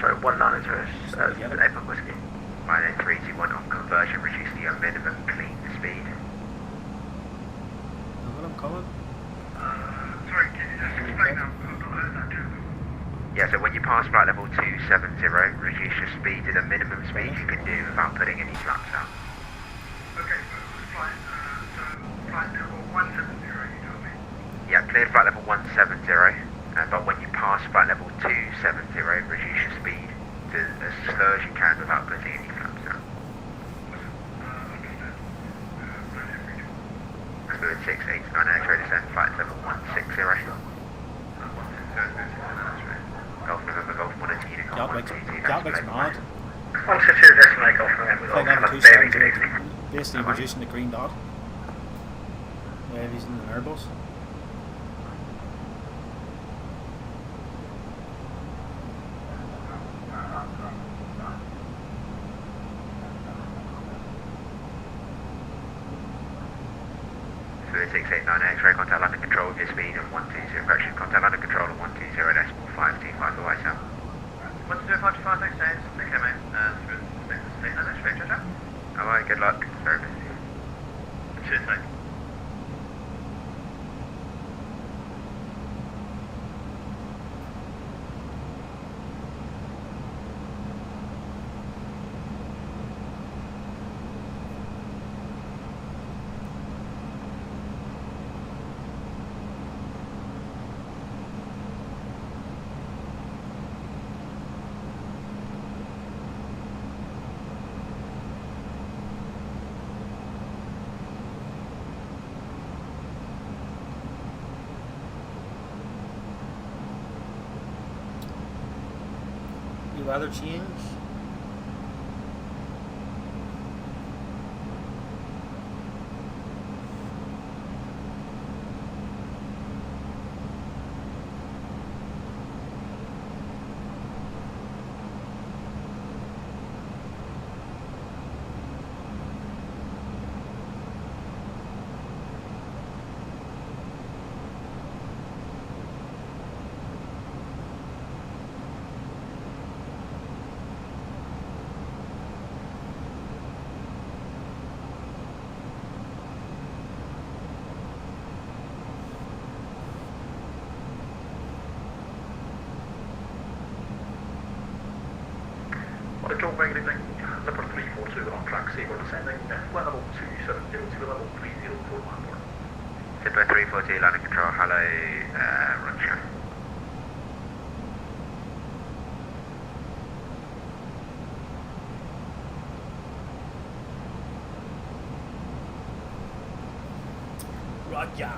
sorry, 190, Get it. April Whiskey. Minor 321 on conversion, reduce the minimum clean speed. I'm coming. Sorry, can you just explain that? I've not heard that too. Yeah, so when you pass flight level 270, reduce your speed to the minimum speed you can do without putting any flaps down. Okay, so flight level 170, you told me. Yeah, cleared flight level 170, but when you pass flight level 270, reduce your speed to as slow as you can without putting any flaps down. Understand. Brilliant, Richard. Fluid 689 X-ray descent, flight level 160. Golf November, Golf 1 at Unicorn, Gatwick's mad. 162 decimal Golf November, Flying Golf, down have to a very good 270, evening. basically reducing the green dot. Yeah, he's in the Airbus. Fluid 689 X-ray, contact landing control with your speed of 120, correction, contact landing control of 120.525 the white out. 120.525, thanks, okay mate, through 689 X-ray, ciao ciao. Alright, good luck, very busy. Cheers mate. You rather change? Control very good evening. Number 342 on track C, we're descending flight level 270 to level 3041. Zipper 342, landing control, hello, Roger. Roger.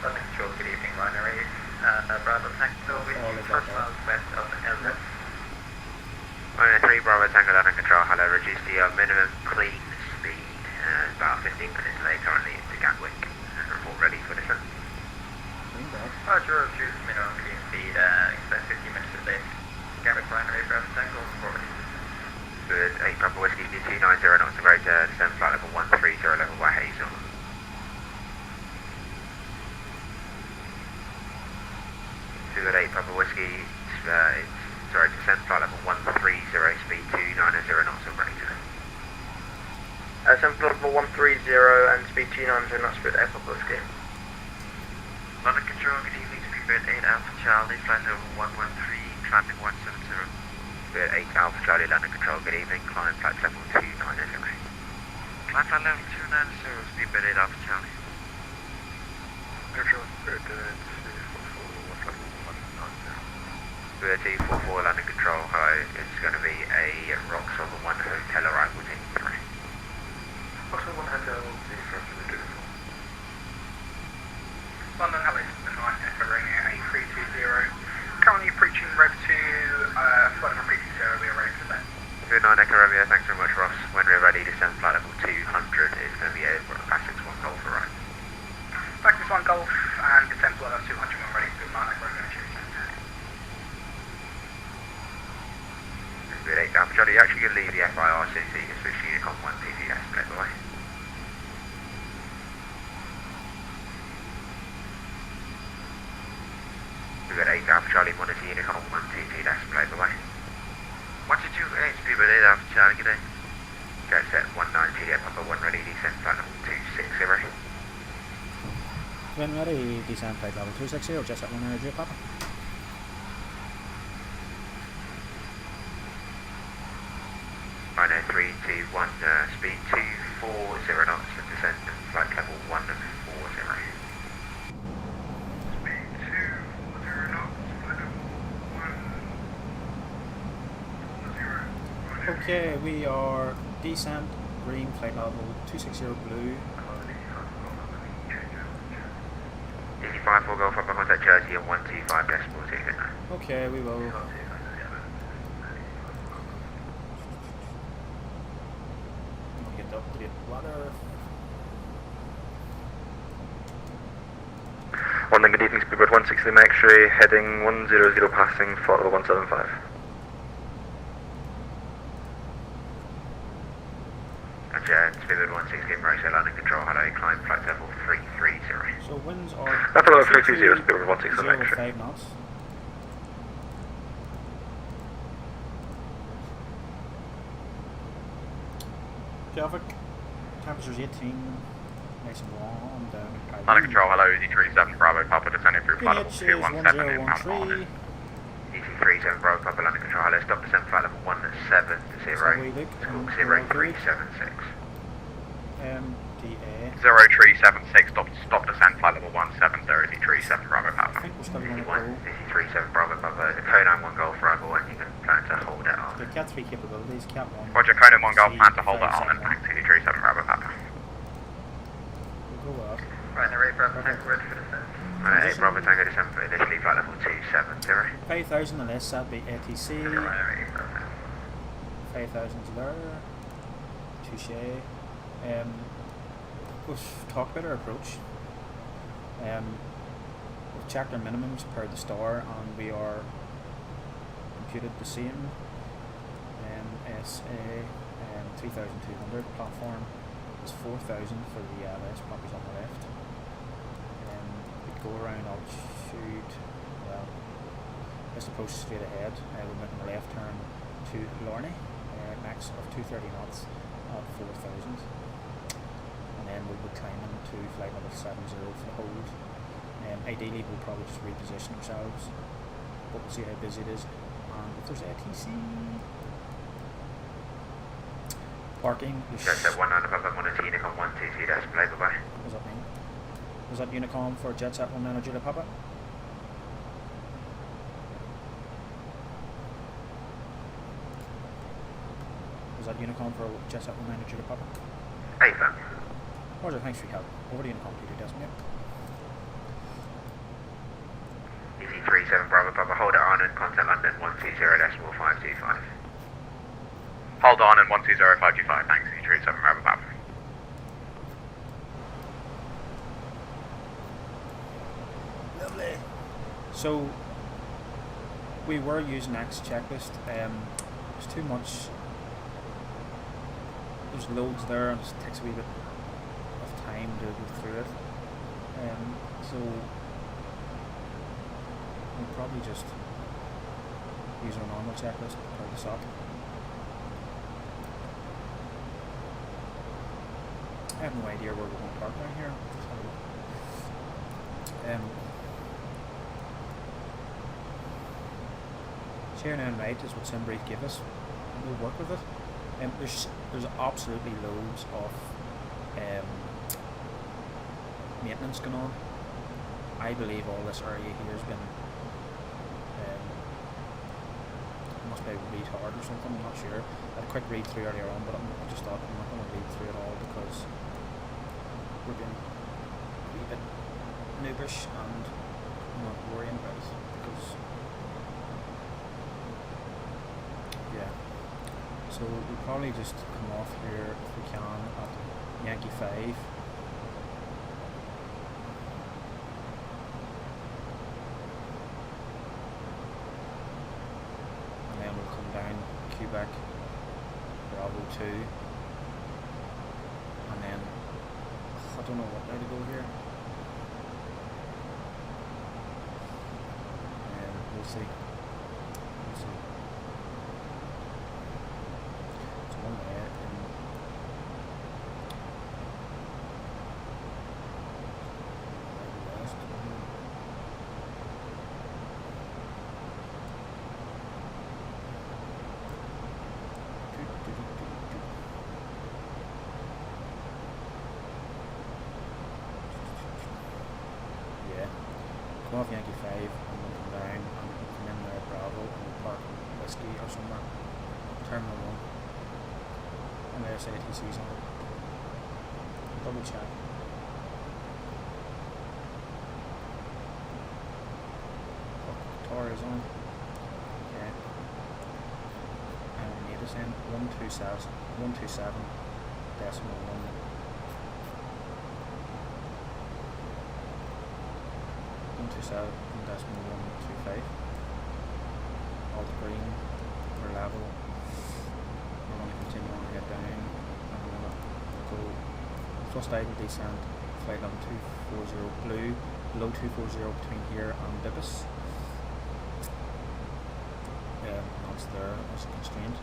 Landing control, good evening, Liner 8, Bravo Tango, first miles west of Elmet. Liner 3, Bravo Tango, landing control, hello, reduce the minimum clean speed, about 15 minutes late currently into Gatwick, and report ready for descent. Roger, choose minimum clean speed, expect 15 minutes of late. Gatwick, Liner 8, Bravo Tango, forward. Good, 8 Papa Whiskey, 290 knots to greater, descend flight level 130, level by Hazel. Good, 8 Papa Whiskey, descend flight level 130, speed 290 knots or greater. Descend flight level 130 and speed 290 knots with Air Papa Whiskey. London Control, good evening, speedbird 8 Alpha Charlie, flight level 113, climbing 170. Good, 8 Alpha Charlie, landing control, good evening, climb flight level 290. Climb flight level 290, speedbird 8 Alpha Charlie. Control, good, 244, landing control, hello, it's going to be a Roxor 1 Hotel arrival team 3. Roxor 1 Hotel, the first of the two. London Hello, 9 Echo Romeo 8320. Currently approaching Rev 2, flight number 320, we are ready for that. Good 9 Echo Romeo, thanks very much Ross. When we're ready, descend flight level 200 is going to be a Classics 1 Golf arrival. Practice 1 Golf and descend flight level 200 when ready. Good 9 Echo Romeo, cheers. Good 8 Alpha Charlie, you're actually going to leave the FIR soon, so you can switch to Unicorn 1 PPS, by the way. take Alpha Charlie Monitor Unicorn 122, that's play the way. 122 HP ready, Alpha Charlie, good day. Go set 19, Juliet Papa 1 ready, descent flight level 260. When ready, descent flight level 260, just at 1 Juliet Papa. Rhino 321, speed 240 knots, descent flight level 140. Speed 240 knots, flight level 140. Okay, we are descent, green, flight level 260 blue. DC 54 Golf Papa, contact Jersey on 125 decimal 2, good night. Okay, we will. Get up to the weather. One then, good evening, Speedbird 160 X-ray, heading 100 passing, flight level 175. Speedbird 160 Embrace landing control, hello, climb flight level 330. So winds are That's level 330, Speedbird 160 0 X-ray. 5 knots. Traffic, temperature's 18, nice and warm, down. Landing control, hello, EC37 Bravo Papa, descending through flight level PH is 217 inbound 1013. EC37 Bravo Papa landing control, hello, stop descent flight level 170, So we look squawk and 0376. MDA. 0376, stop descent flight level 17, EC37 Bravo I Papa. think we're still going to DC1, go. DC37 Bravo Papa, the code 91 Golf Bravo 1, you can plan to hold it on. The Cat 3 capabilities, Cat 1. Roger, Conan 1 Golf, plan to hold it on and 571. thanks, EC37 Bravo Papa. We'll go up. Right, the rate Bravo Tango ready for descent. Right, 8 Bravo Tango December, initially flight level 270. 5,000 unless that be ATC. Right, 8 Bravo. 5,000's there. Touche. We've talked about our approach. We've checked our minimums per the star and we are computed the same. SA 3,200 platform is 4,000 for the ELS properties on the left. We go around altitude, well, as opposed to straight ahead, we're making a left turn to Lorney, max of 230 knots at 4,000. And then we'll be climbing to flight level 70 for the hold. Ideally we'll probably just reposition ourselves, but we'll see how busy it is. And if there's ATC parking, Go set 19 Papa Monitor Unicorn 122, that's play bye-bye. what does that mean? Was that Unicom for JetSat 19 Julia Papa? Was that Unicom for JetSat 19 Julia Papa? Hey, fam. Roger, thanks for your help. Over to Unicom, Peter Desmond. EC37 Bravo Papa, hold it on and contact London 120.525. Hold on and 120525, thanks, EC37 Bravo Papa. Lovely. So, we were using X checklist. There's too much. There's loads there and it takes a wee bit of time to go through it. So, we'll probably just use our normal checklist per the SOC. I have no idea where we're going to park down here. Share and right is what SimBrief give us, and we'll work with it. There's absolutely loads of maintenance going on. I believe all this area here has been must be retard or something, I'm not sure. I had a quick read through earlier on, but I just thought I'm not going to read through it all because we're being a wee bit noobish and I'm not worrying about it because yeah. So we'll probably just come off here if we can at Yankee 5. Quebec, Bravo 2, and then I don't know what way to go here. see. Let's see. It's one way in. West. Yeah. Come off Yankee 5 and then come down and come in there Bravo and we'll park Whiskey or somewhere. Terminal 1. And there's ATC's on it. Double check. Victoria's on. Okay. And we need us in 127 decimal 1. Decimal 125. All green, we're level. We're going to continue on head down and we're going to go thrust idle descent, flight level 240 blue, below 240 between here and Bibis. That's there as a constraint.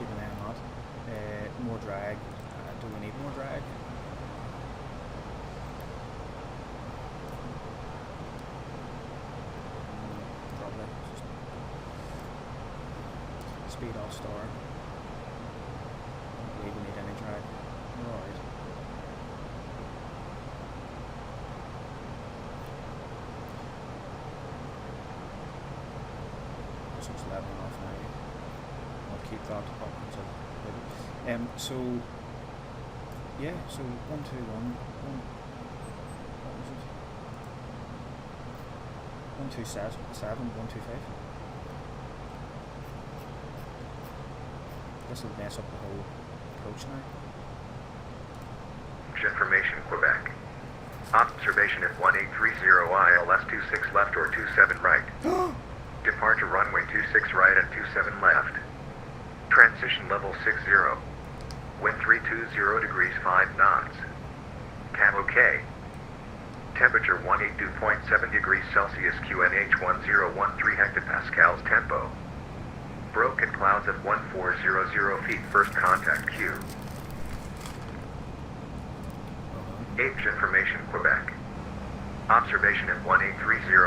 Keep an eye on that. More drag. Do we need more drag? Speed off star. Don't believe we need any drag. We're alright. So it's leveling off now. I'll keep that up until maybe. So yeah, so 121. What was it? 127, 125. This will mess up the whole approach now. Information, Quebec. Observation at 1830 ILS 26 left or 27 right. Departure runway 26 right and 27 left. Transition level 60. Wind 320 degrees 5 knots. Cab OK. Temperature 182.7 degrees Celsius QNH 1013 hectopascals tempo. Broken clouds at 1400 feet, first contact Q. H information, Quebec. Observation at 1830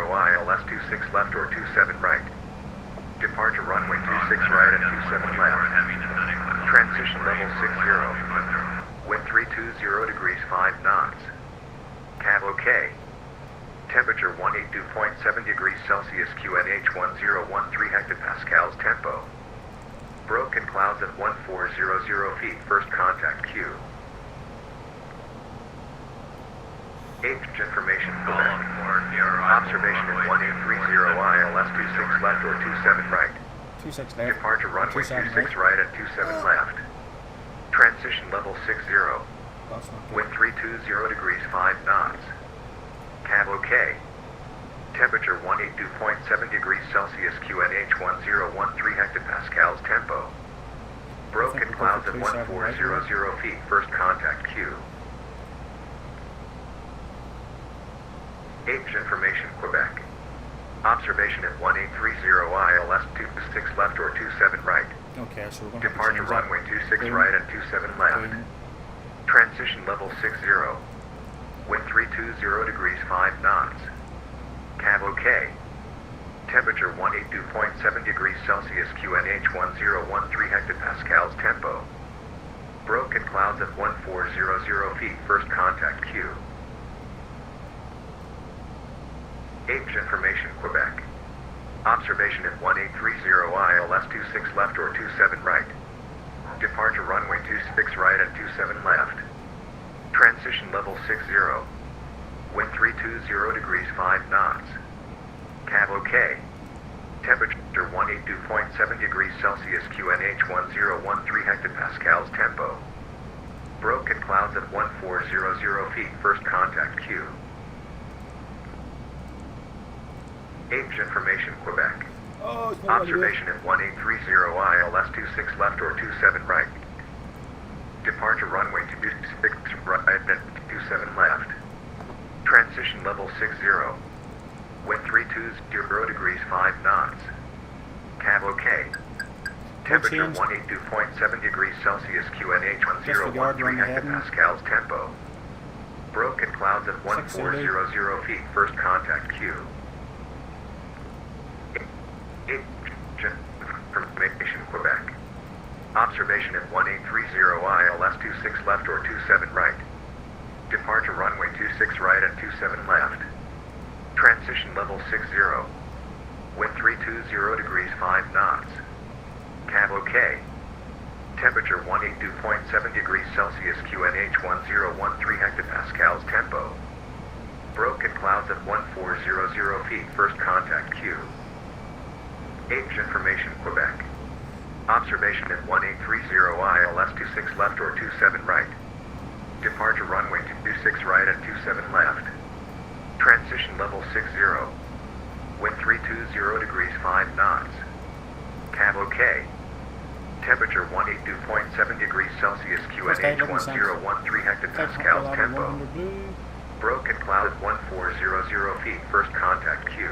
ILS 26 left or 27 right. Departure runway 26 right and 27 left. Transition level 60. Wind 320 degrees 5 knots. Cab OK. Temperature 182.7 degrees Celsius QNH 1013 hectopascals tempo. Broken clouds at 1400 feet, first contact Q. H information, Quebec. Observation at 1830 ILS 26 left or 27 right. 26 left. Departure runway 26 right and 27 left. Transition level 60. That's not good. Wind 320 degrees 5 knots. Cab OK. Temperature 182.7 degrees Celsius QNH 1013 hectopascals tempo. Broken clouds at 1400 feet, first contact Q. H information, Quebec. Observation at 1830 ILS 26 left or 27 right. Okay, so we're going to Departure have to change runway 26 right and 27 left. Transition level 60. Wind 320 degrees 5 knots. Cab OK. Temperature 182.7 degrees Celsius QNH 1013 hectopascals tempo. Broken clouds at 1400 feet, first contact Q. H information, Quebec. Observation at 1830 ILS 26 left or 27 right. Departure runway 26 right and 27 left. Transition level 60. Wind 320 degrees 5 knots. Cab OK. Temperature 182.7 degrees Celsius QNH 1013 hectopascals tempo. Broken clouds at 1400 feet, first contact Q. H information, Quebec. Observation at 1830 ILS 26 left or 27 right. Departure runway 26 right and 27 left. Transition level 60. Wind 320 degrees 5 knots. Cab OK. Temperature change. 182.7 degrees Celsius, QNH Disregard 1013 run heading. hectopascals tempo. Broken clouds at 6:30. 1400 feet, first contact Q. Information Quebec. Observation at 1830 ILS 26 left or 27 right. Departure runway 26 right and 27 left. Transition level 60. Wind 320 degrees 5 knots. Cab OK. Temperature 182.7 degrees Celsius, QNH 1013 hectopascals tempo. Broken clouds at 1400 feet, first contact Q. Age information Quebec. Observation at 1830 ILS 26 left or 27 right. Departure runway 26 right and 27 left. Transition level 60. Wind 320 degrees 5 knots. Cab OK. Temperature 182.7 degrees Celsius, QNH 1013 hectopascals tempo. Broken cloud at 1400 feet, first contact Q.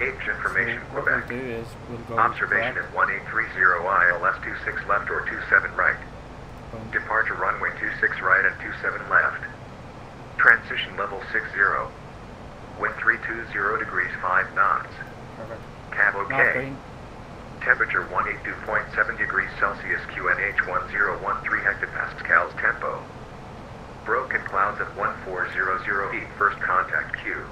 Age information What Quebec. we'll do is we'll go Observation back. at 1830 ILS 26 left or 27 right. Boom. Departure runway 26 right and 27 left. Transition level 60. Wind 320 degrees 5 knots. Perfect. Cab Not OK. green. Temperature 182.7 degrees Celsius, QNH 1013 hectopascals tempo. Broken clouds at 1400 feet, first contact Q.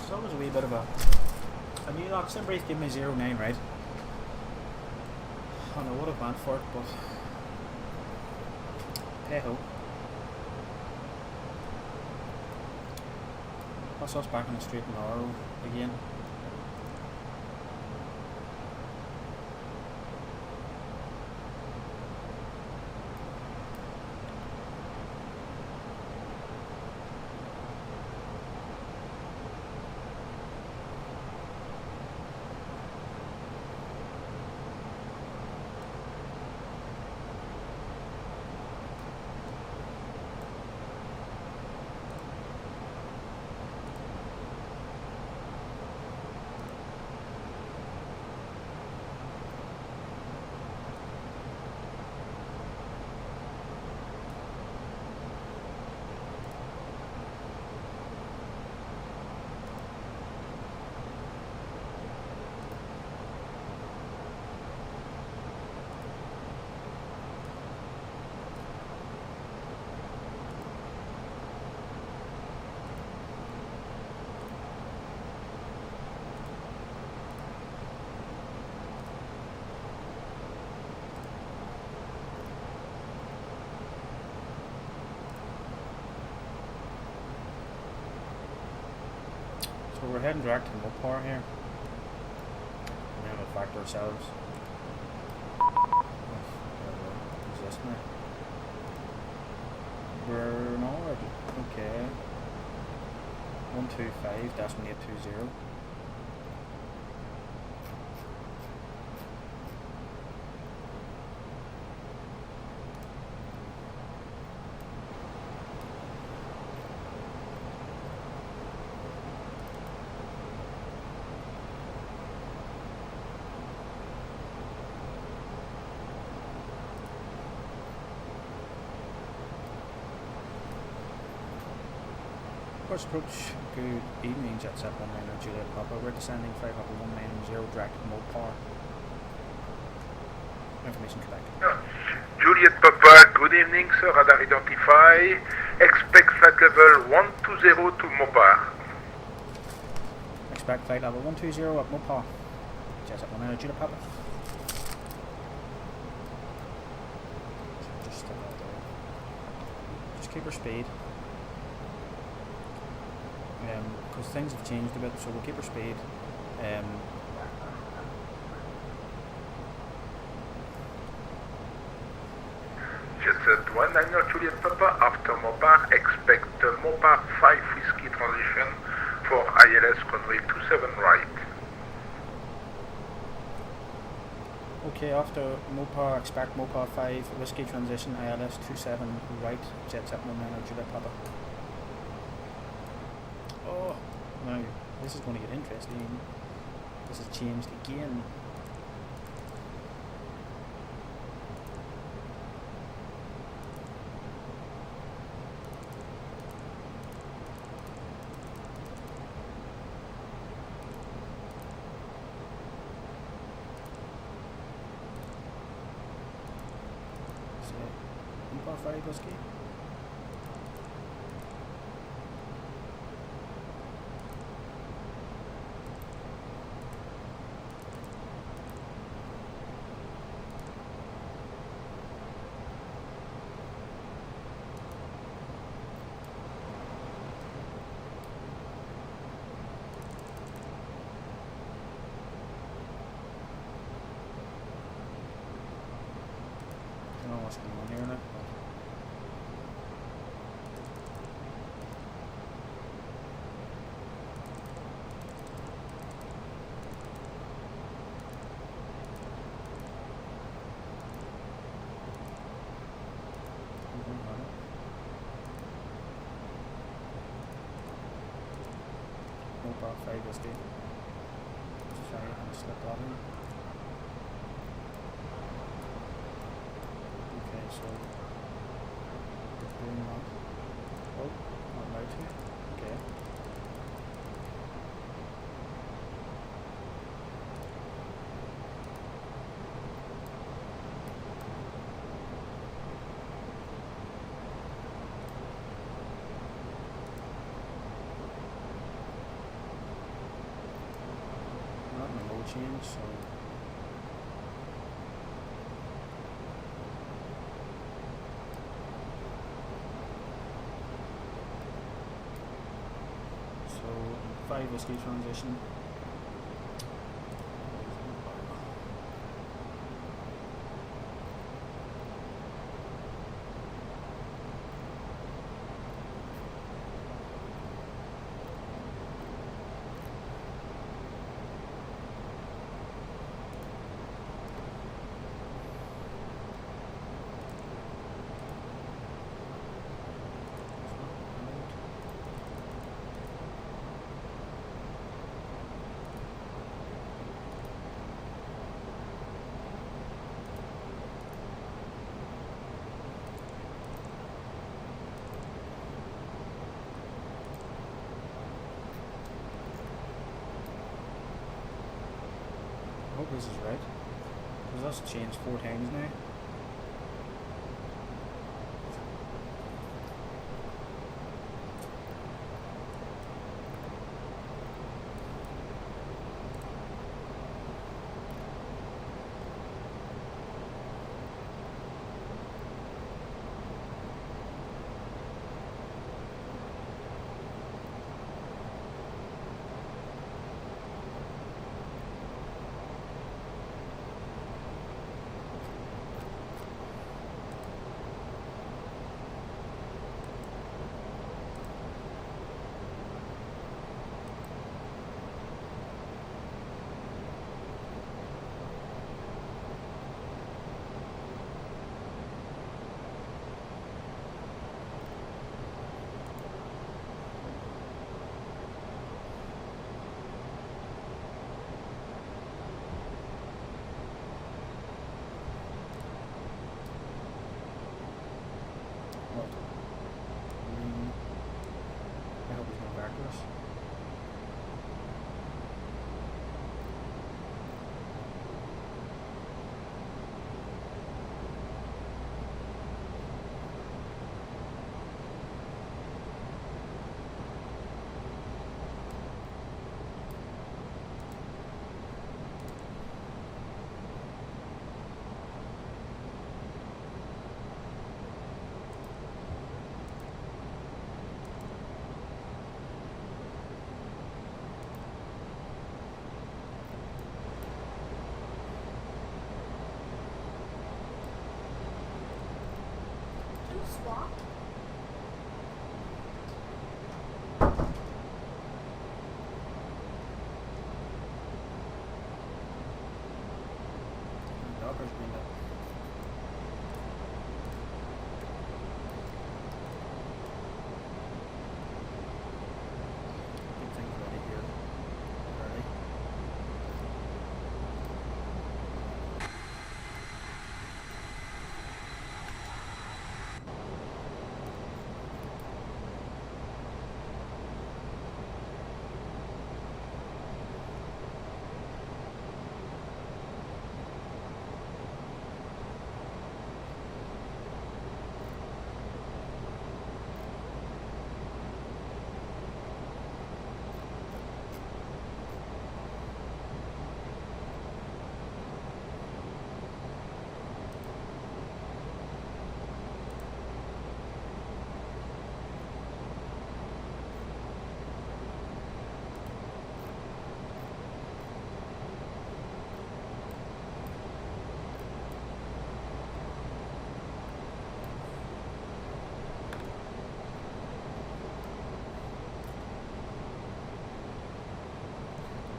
It's always a wee bit of a... I knew that Simbrace gave me 09, right? I know what I've went for it, but... Hey ho. Plus us back on the straight and narrow again. So we're heading direct to Mopar here. And then we'll factor ourselves. Resist now. We're north. Okay. 125-820. Course approach, good evening, Jet Set 19 Juliet Papa. We're descending 51190 direct to Mopar. Information Quebec. Juliet Papa, good evening, sir. Radar identify. Expect flight level 120 to Mopar. Expect flight level 120 at Mopar. Jet Set 19 Juliet Papa. Just stick out there. Just keep our speed. Because things have changed a bit, so we'll keep our speed. Jet set 19 Juliet Papa, after Mopar, expect Mopar 5 Whiskey transition for ILS runway 27 right. Okay, after Mopar, expect Mopar 5, Whiskey Transition, ILS 27, right, Jet 719, Juliet Papa. Oh, now, this is going to get interesting. This has changed again. Mopar 5 Whiskey. I don't know what's going on here now. Mopar 5 Whiskey. Let's try and slip that in. Okay, so it's doing that. Oh, not allowed to. Okay. Not in the load change, so so 5 Whiskey Transition. I hope this is right, because that's changed 4 times now.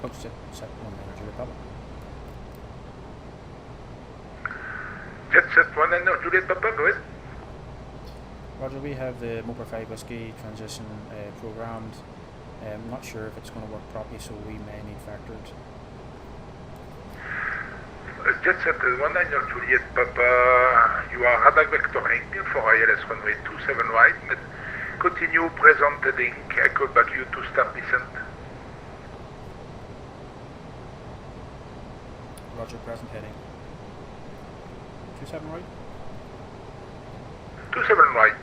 approach set 19 Juliet Papa. Jet set 19 Juliet Papa, go ahead. Roger, we have the Moper 5 Whiskey transition programmed. I'm not sure if it's going to work properly, so we may need factored. Jet set 19 Juliet Papa, you are radar vectoring for ILS runway 27 right, but continue present heading. I call back you to start descent. Roger, present heading. 27 right? 27 right.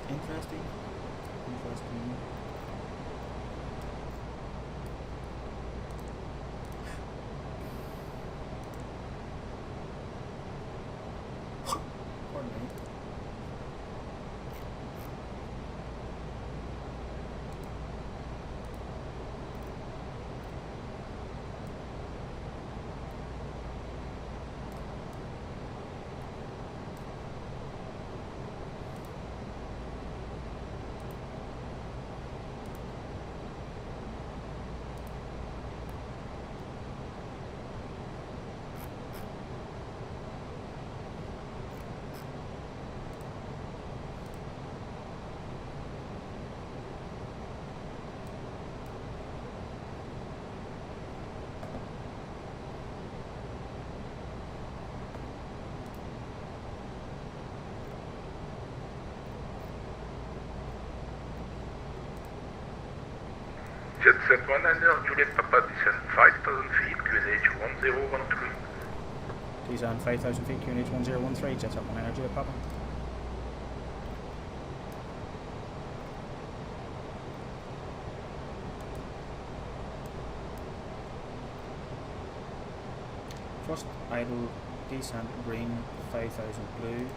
Interesting. Pardon me. Jet set 19 Juliet Papa, descend 5,000 feet, QNH 1013. Descend 5,000 feet, QNH 1013, jets up 19 Juliet Papa. First idle, descent green, 5,000 blue.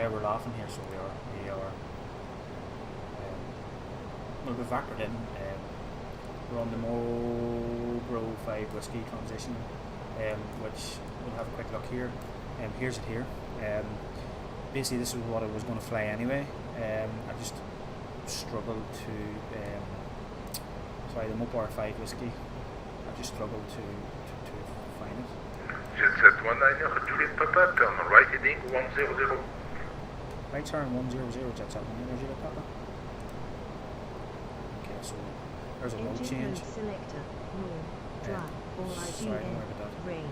We're laughing here, so we are. We'll be factored in. We're on the Mobro 5 Whiskey transition, which we'll have a quick look here. Here's it here. Basically, this is what I was going to fly anyway. I just struggled to. Sorry, the Mobro 5 Whiskey. I just struggled to find it. Jet set 19 Juliet Papa, turn right heading 100. Right turn 100, jets up 19 Juliet Papa. Okay, so there's a load Engine change. mode selector, norm, drag, or Sorry, don't IBN, worry about that. rain.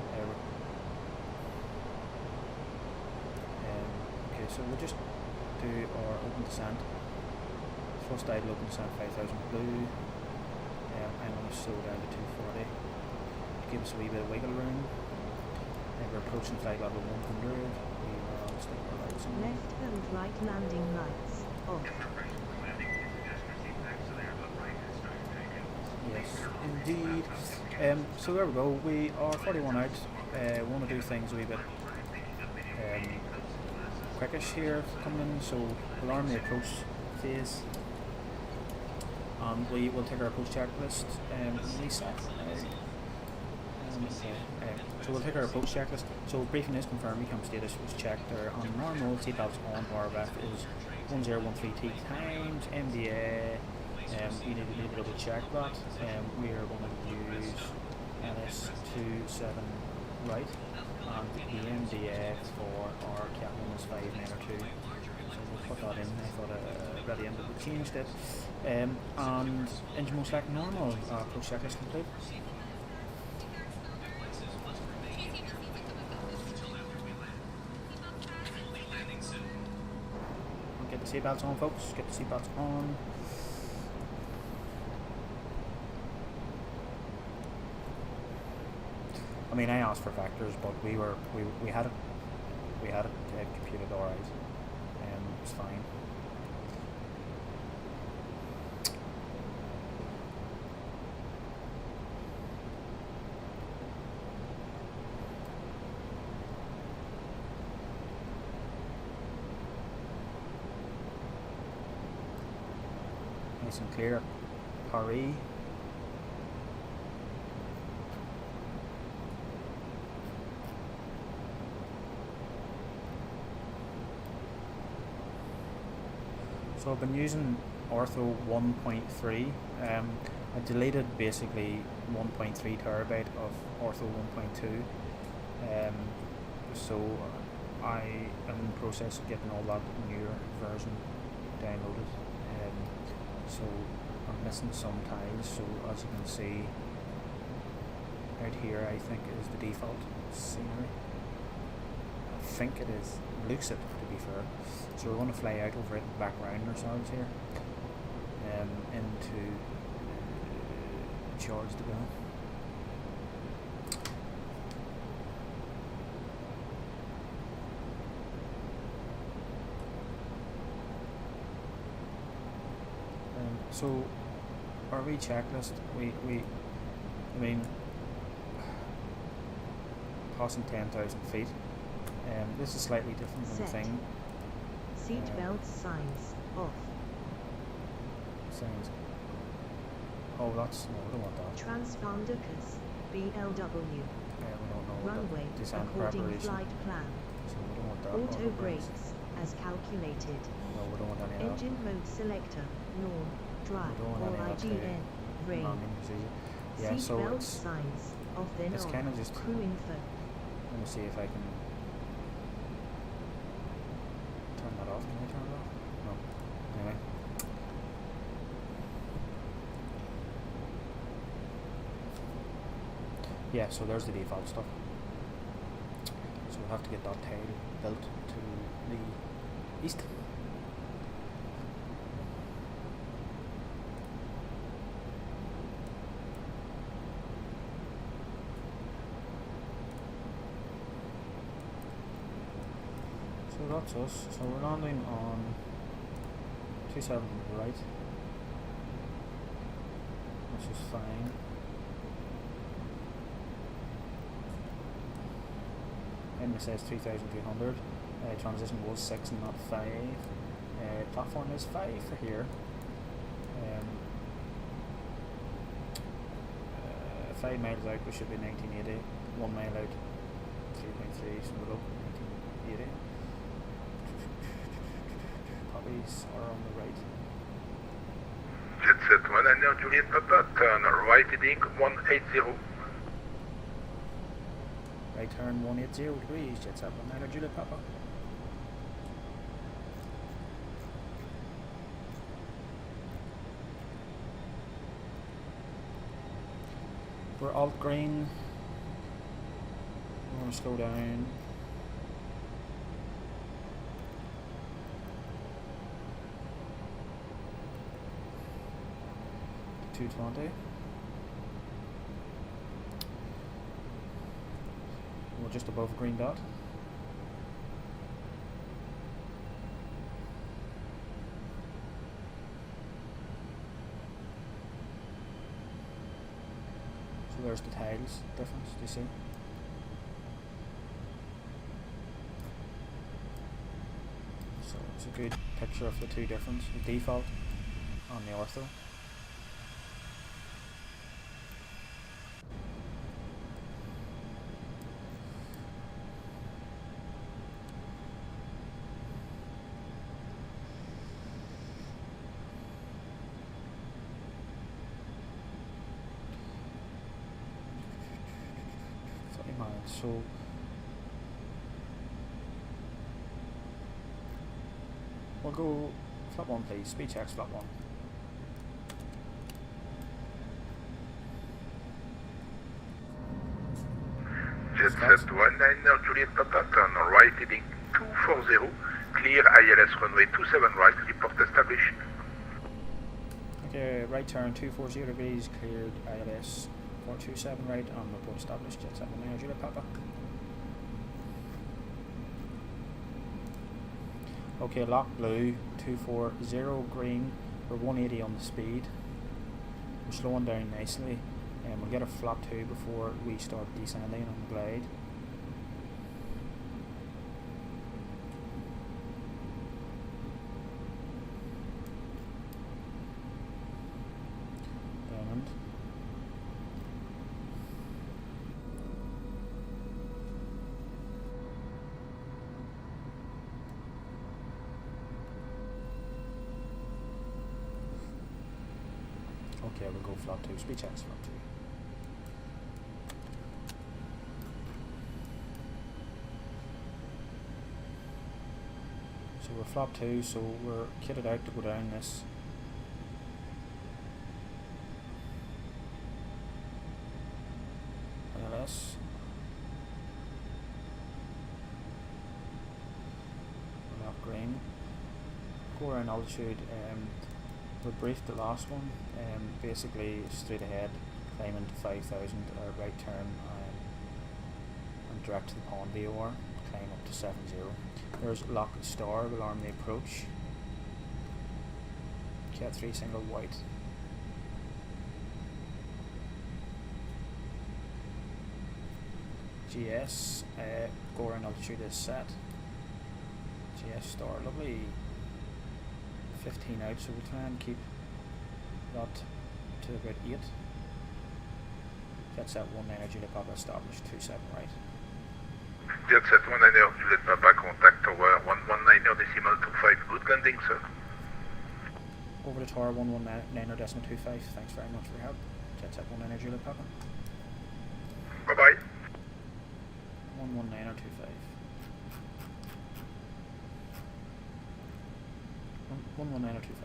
Okay, so we'll just do our open descent. First idle open descent 5,000 blue. I'm going to slow down to 240. Give us a wee bit of wiggle room. And we're approaching flight level 100. We will stick our lights on. Left and right landing lights, off. Yes, indeed. So there we go. We are 41 out. Want to do things a wee bit quickish here coming in. So we'll arm the approach phase. We will take our approach checklist and reset. Okay. So we'll take our approach checklist. So briefing is confirmed, ECAM status was checked. There on normal, seatbelts on, RRF is 1013T times MDA. You need to double check that. We are going to use LS27 right, and the MDA for our captain is 592. So we'll put that in. I thought at the end we changed it. And engine mode select normal. Approach checklist complete. Get the seatbelts on, folks. Get the seatbelts on. I mean, I asked for vectors, but we had it computed alright, it's fine. Nice and clear. Paris. So I've been using Ortho 1.3. I deleted basically 1.3 terabyte of Ortho 1.2. So I am in the process of getting all that newer version downloaded. So I'm missing some tiles. So as you can see, out here I think is the default scenery. I think it is. Looks it, to be fair. So we're going to fly out over it and back around ourselves here into Charles de Gaulle. So our wee checklist, I mean, passing 10,000 feet. This is slightly different than the thing. Seatbelt signs off. Signs. Oh, that's no, we don't want that. Transponders, BLW. We don't know. Runway according flight plan. So we don't want that. Auto brakes as calculated. No, we don't want any of that. Engine mode selector, norm, drive, or IGN, rain. Yeah, so Seatbelt it's signs off, then it's on. kind of just. Crew info. Let me see if I can turn that off. Can I turn it off? No. Anyway. Yeah, so there's the default stuff. So we'll have to get that tail built to the east. So that's us. So we're landing on 27 right, which is fine. It says 3,200. Transition was 6 and not 5. Platform is 5 for here. 5 miles out we should be 1980. 1 mile out 3.3, so we're up 1980. Poppies are on the right. Jet set 1 and Juliet Papa, turn right heading 180. Right turn 180 degrees, Jet set 1 and Juliet Papa. We're alt green. We're going to slow down. To 220. We're just above a green dot. So there's the tiles difference, do you see? So it's a good picture of the two difference, the default on the ortho. miles. So we'll go flap 1 please, speed checks flap 1. Jetset 19 Juliet Papa, turn right heading 240, clear ILS runway 27 right, report established. Okay, right turn 240 degrees, cleared ILS 427 right, and report established, Jetset 19 Juliet Papa. Okay, lock blue, 240 green, we're 180 on the speed. We're slowing down nicely, and we'll get a flap 2 before we start descending on the glide. Diamond. Okay, we'll go flap 2, speed checks flap 2. So we're flap 2, so we're kitted out to go down this. ILS. We're lock green. Go around altitude. We briefed the last one, basically straight ahead, climbing to 5,000, right turn, and direct to the pond VOR, climb up to 70. There's lock star, will arm the approach. Cat 3 single white. GS, go around altitude is set. GS star, lovely. 15 out, so we'll try and keep that to about 8. Jetset 19 Juliet Papa established, 27 right. Jetset 19 Juliet Papa, contact tower 119 decimal 25, good landing sir. Over to tower 119 decimal 25, thanks very much for your help. Jetset 19 Juliet Papa. Bye bye. 119 25. 11925.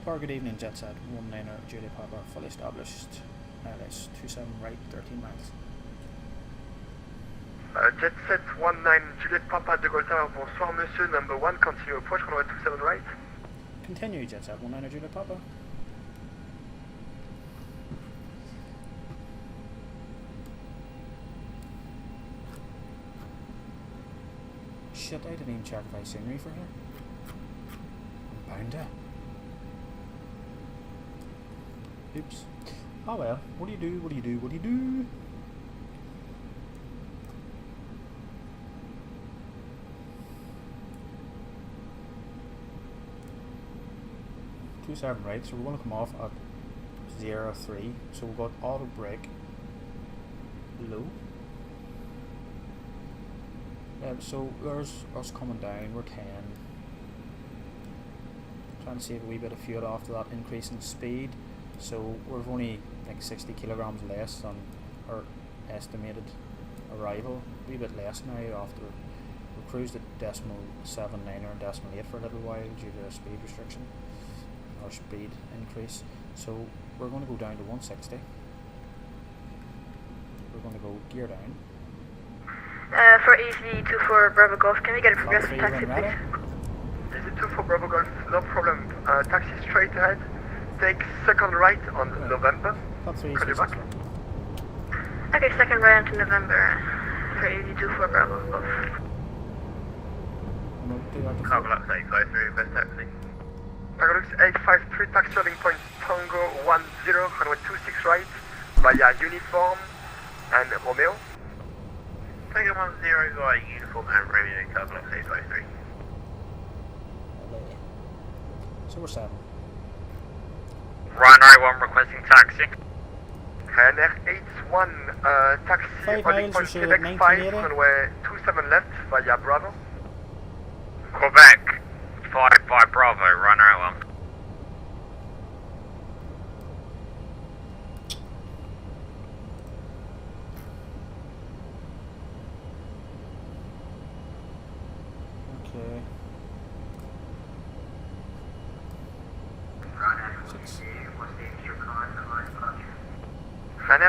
Target evening, Jetset 19 Juliet Papa, fully established. ILS 27 right, 13 miles. Jetset 19 Juliet Papa de Gaulle Tower, bonsoir monsieur, number 1, continue approach, runway 27 right. Continue, Jetset 19 Juliet Papa. Shit, I didn't even check if I scenery for here. I'm bound to. Oops. Oh well, what do you do, what do you do, what do you do? Two 7 right, so we're going to come off at 0.3, so we've got auto brake low. So there's us coming down, we're 10. Trying to save a wee bit of fuel after that increase in speed. So we're only like 60 kilograms less than our estimated arrival. A wee bit less now after we cruised at decimal 7.9 or decimal 8 for a little while due to a speed restriction or speed increase. So we're going to go down to 160. We're going to go gear down. For EZ24 Bravo Golf, can we get a progressive taxi, please? EZ24 Bravo Golf, no problem. Taxi straight ahead. Take second right on November. Call you back. Okay, second right onto November for EZ24 Bravo Golf. Cargolux 853, best taxi. Cargolux 853, taxi loading point Tango 10, runway 26 right, via Uniform and Romeo. Tango 10 via Uniform and Romeo, Cargolux 853. So we're 7. Ryanair 1 requesting taxi. Ryanair 81, taxi 5 holding miles, point you Quebec should 5, runway 27 left via Bravo. Quebec 5 by Bravo, Ryanair 1.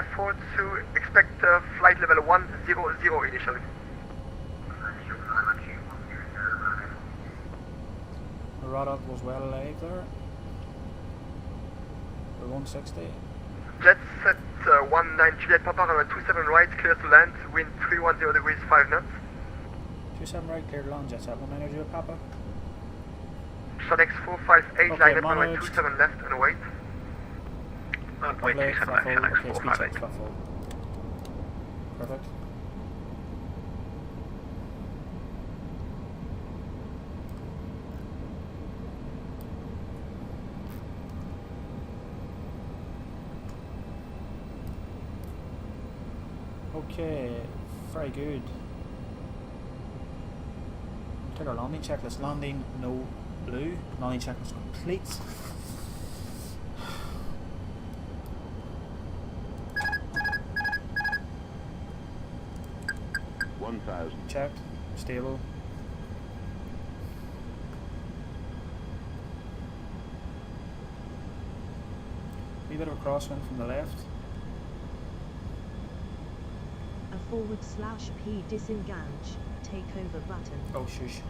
NF42, expect flight level 100 initially. The radar was well alive there. For 160. Jet set 19 Juliet Papa, runway 27 right, clear to land, wind 310 degrees, 5 knots. 27 right, clear to land, jet set 19 Juliet Papa. Sonics 458, Okay, line up, runway managed. 27 left and wait. Runway Lovely, 27 flat left, full. Shanks Okay, speed 458. check, flat full. Perfect. Okay, very good. Take our landing checklist. Landing, no blue. Landing checklist complete. Checked. Stable. Wee bit of a crosswind from the left. A /P disengage. Takeover button. Oh shush.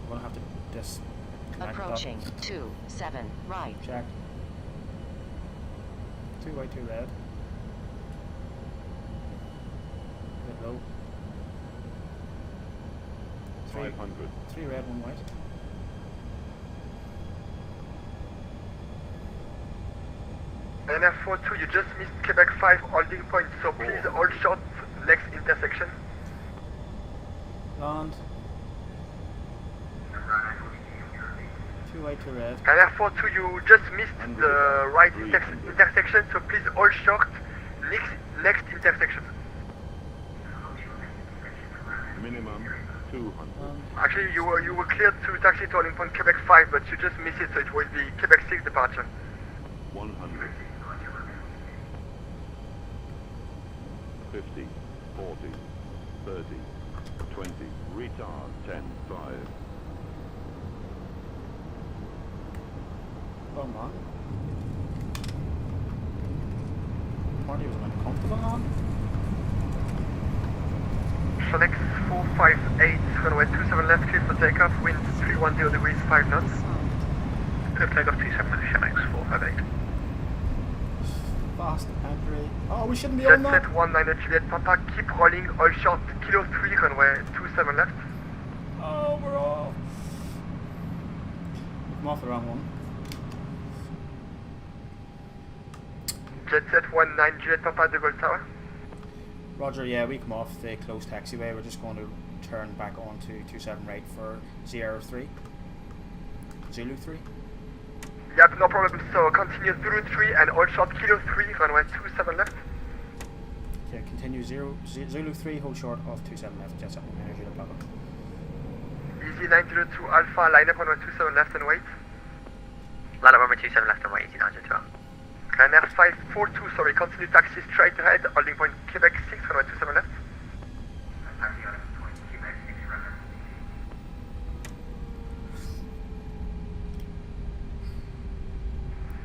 I'm gonna have to disconnect Approaching that. 27 right. Check. 2 white, 2 red. Bit low. 3 red, 1 white. NF42, you just missed Quebec 5 holding point, so please hold short next intersection. Land. 2 white, 2 red. NF42, you just missed the right intersection, so please hold short next intersection. Minimum 200. Actually, you were cleared to taxi to holding point Quebec 5, but you just missed it, so it will be Quebec 6 departure. 100. 50, 40, 30, 20, retard 10, 5. Oh man. Marty was uncomfortable on. Sonic 458, runway 27 left, clear for takeoff, wind 310 degrees, 5 knots. Clear takeoff 27 left, Shanks 458. Fast entry. Oh, we shouldn't be on Jet that. set 19 Juliet Papa, keep rolling, all short, kilo 3, runway 27 left. Oh, we're off. I'm off the wrong one. Jet set 19 Juliet Papa, De Gaulle Tower. Roger, yeah, we come off the closed taxiway. We're just going to turn back onto 27 right for Zulu 3. Yep, no problem. So continue Zulu 3 and all short kilo 3, runway 27 left. Okay, continue Zulu 3, hold short of 27 left, jet set 19 Juliet Papa. Easy 902 Alpha, line up runway 27 left and wait. Line up runway 27 left and wait, easy 902. And F542, sorry, continue taxi straight ahead, holding point Quebec 6, runway 27 left.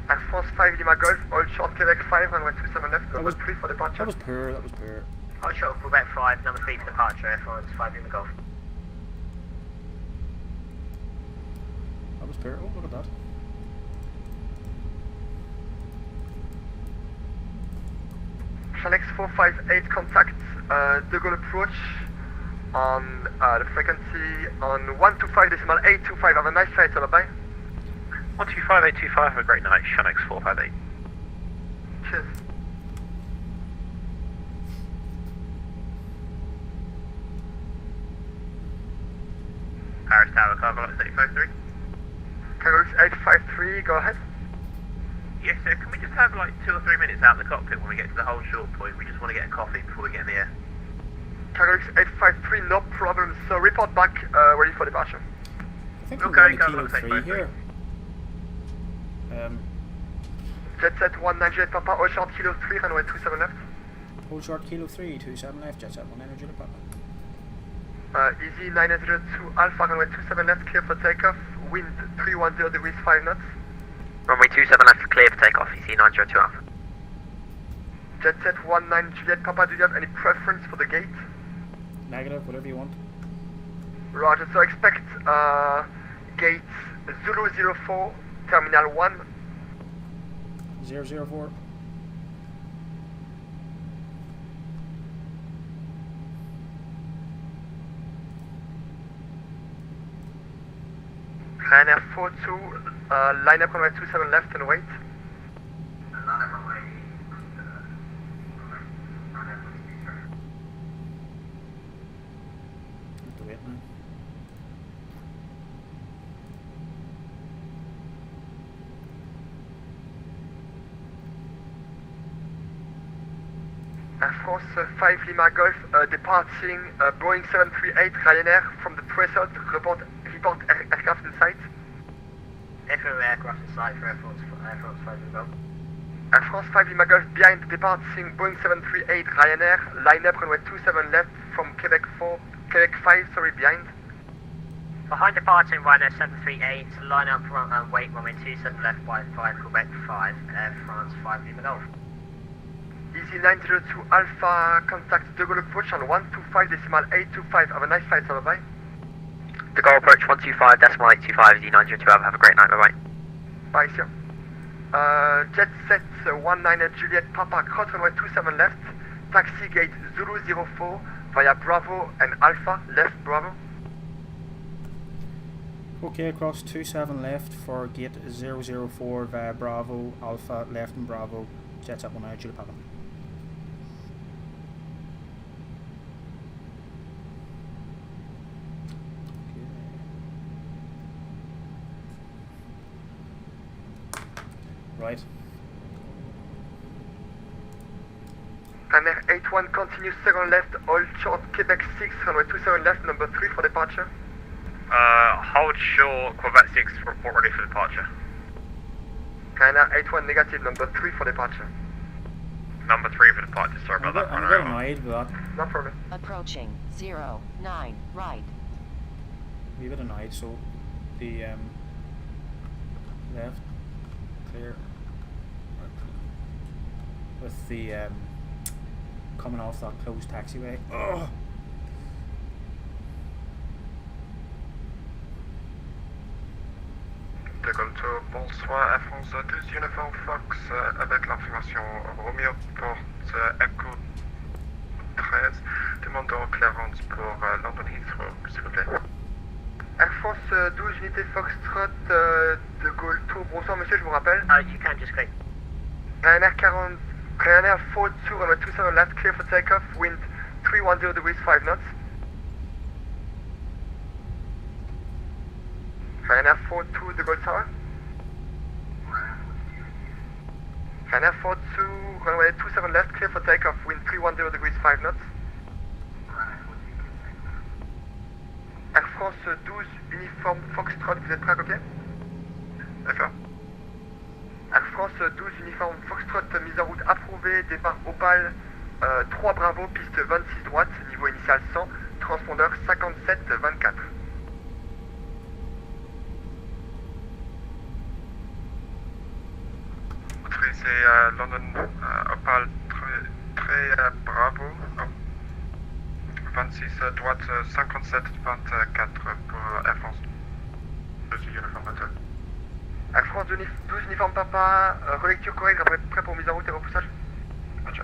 Air Force 5 Lima Golf, all short Quebec 5, runway 27 left, number 3 for departure. That was poor, that was poor. Hold short Quebec 5, number 3 for departure, Air France 5 Lima Golf. That was poor. Oh, look at that. Shanks 458, contact De Gaulle approach on the frequency on 125.825. Have a nice flight, bye. 125825, have a great night, Shanks 458. Cheers. Paris Tower, cargo lot 853. Cargo 853, go ahead. Yes sir, can we just have like 2 or 3 minutes out in the cockpit when we get to the whole short point? We just want to get a coffee before we get in the air. Cargo 853, no problem. So report back, ready for departure. I think we're on kilo 3 here. Jet set 19 Papa, all short kilo 3, runway 27 left. Hold short kilo 3, 27 left, jet set 19 Juliet Papa. Easy 902 Alpha, runway 27 left, clear for takeoff, wind 310 degrees, 5 knots. Runway 27 left, clear for takeoff, easy 902 Alpha. Jet Set 19 Juliet Papa, do you have any preference for the gate? Negative, whatever you want. Roger, so expect gate Zulu 04, Terminal 1. 004. Ryanair 42, line up runway 27 left and wait. To wait now. Air France 5 Lima Golf departing Boeing 738 Ryanair from the threshold. Report aircraft in sight. Echo aircraft in sight for Air France 5 Lima Golf. Air France 5 Lima Golf behind departing Boeing 738 Ryanair. Line up runway 27 left from Quebec 5, behind. Behind departing Ryanair 738, line up and wait runway 27 left by 5 Quebec 5, Air France 5 Lima Golf. Easy 902 Alpha, contact De Gaulle approach on 125.825. Have a nice flight, bye bye. De Gaulle approach 125.825, Z902, have a great night, bye bye. Bye, sir. Jet Set 19 Juliet Papa, cross runway 27 left, taxi gate Zulu 04 via Bravo and Alpha, left Bravo. Okay, across 27 left for gate 004 via Bravo, Alpha, left and Bravo, Jets up 19 Juliet Papa. Right. Ryanair 81 continues second left, hold short Quebec 6, runway 27 left, number 3 for departure. Hold short, Quebec 6, report ready for departure. Ryanair 81 negative, number 3 for departure. Number 3 for departure, sorry about that. I'm a bit annoyed with that. No problem. Approaching 09 right. A bit annoyed, so the left clear with the coming off that closed taxiway. Ugh. De Gaulle Tour, bonsoir, Air France 12 Uniform Fox, avec l'information Romeo porte Echo 13, demandons clearance pour London Heathrow, s'il vous plaît. Air France 12 unité Foxtrot, De Gaulle Tour, bonsoir monsieur, je vous rappelle. You can just click. Ryanair 42, runway 27 left, clear for takeoff, wind 310 degrees 5 knots. Ryanair 42, De Gaulle Tower. Ryanair 42, runway 27 left, clear for takeoff, wind 310 degrees 5 knots. Air France 12, uniforme Foxtrot, vous êtes prêt à copier? D'accord. Air France 12, uniforme Foxtrot, mise en route approuvée, départ Opal, 3 Bravo, piste 26 droite, niveau initial 100, transpondeur 57-24. C'est London Opal très Bravo, 26 droite 57-24 pour Air France. Je suis uniforme Hotel. Air France 12 uniforme Papa, relecture correcte, prêt pour mise en route et repoussage. Roger.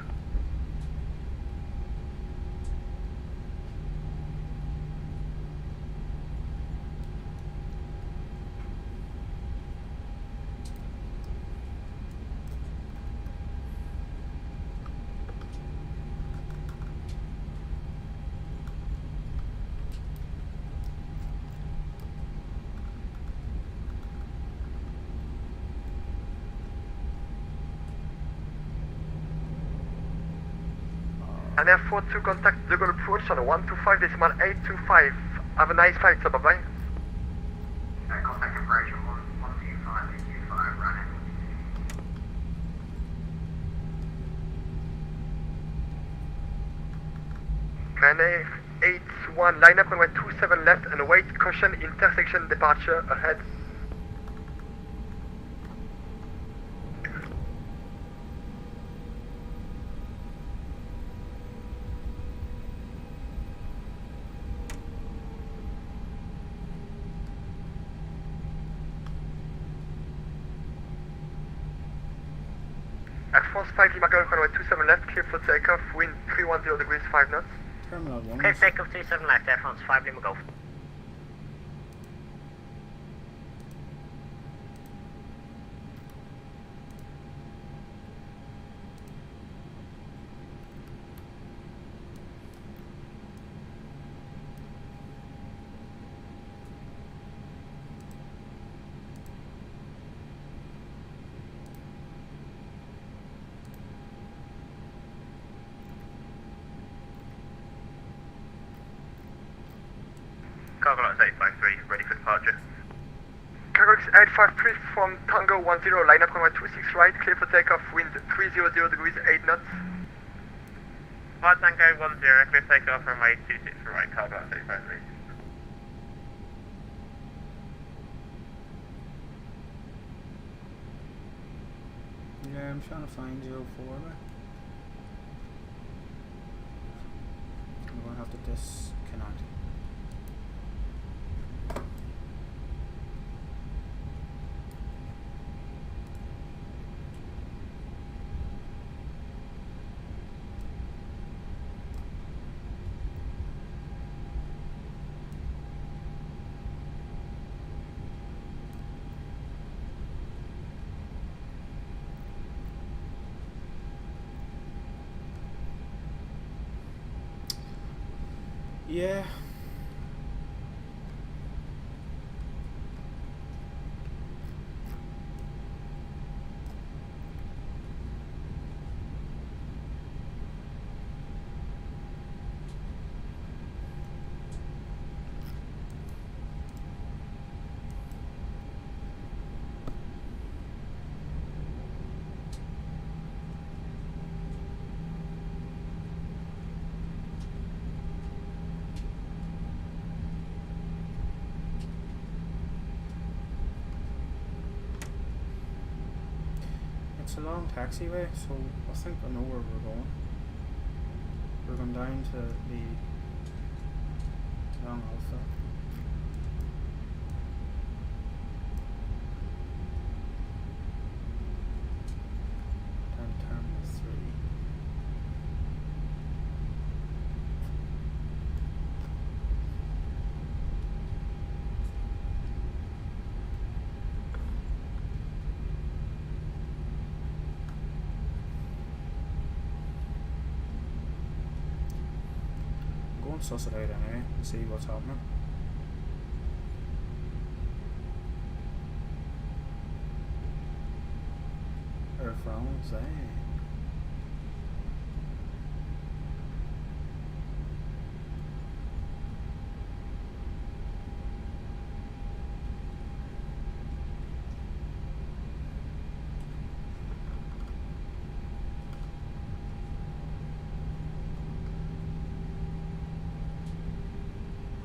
Ryanair 42, contact De Gaulle approach on 125.825. Have a nice flight, sir, bye-bye. Contact approach on 125.825, Ryanair 81, line up runway 27 left and await caution intersection departure ahead. Force 5 Lima Golf runway 27 left, clear for takeoff, wind 310 degrees, 5 knots. Terminal 1. Clear takeoff 27 left, Air France 5 Lima Golf. Cargo Lights 853, ready for departure. Cargo 853 from Tango 10, line up runway 26 right, clear for takeoff, wind 300 degrees, 8 knots. Flight Tango 10, clear takeoff runway 26 right, Cargo Lights 853. Yeah, I'm trying to find 04 there. I'm going to have to disconnect. Yeah. It's a long taxiway, so I think I know where we're going. We're going down to the Long Alpha. Down to Terminal 3. Go and suss it out anyway and see what's happening. Air France, eh?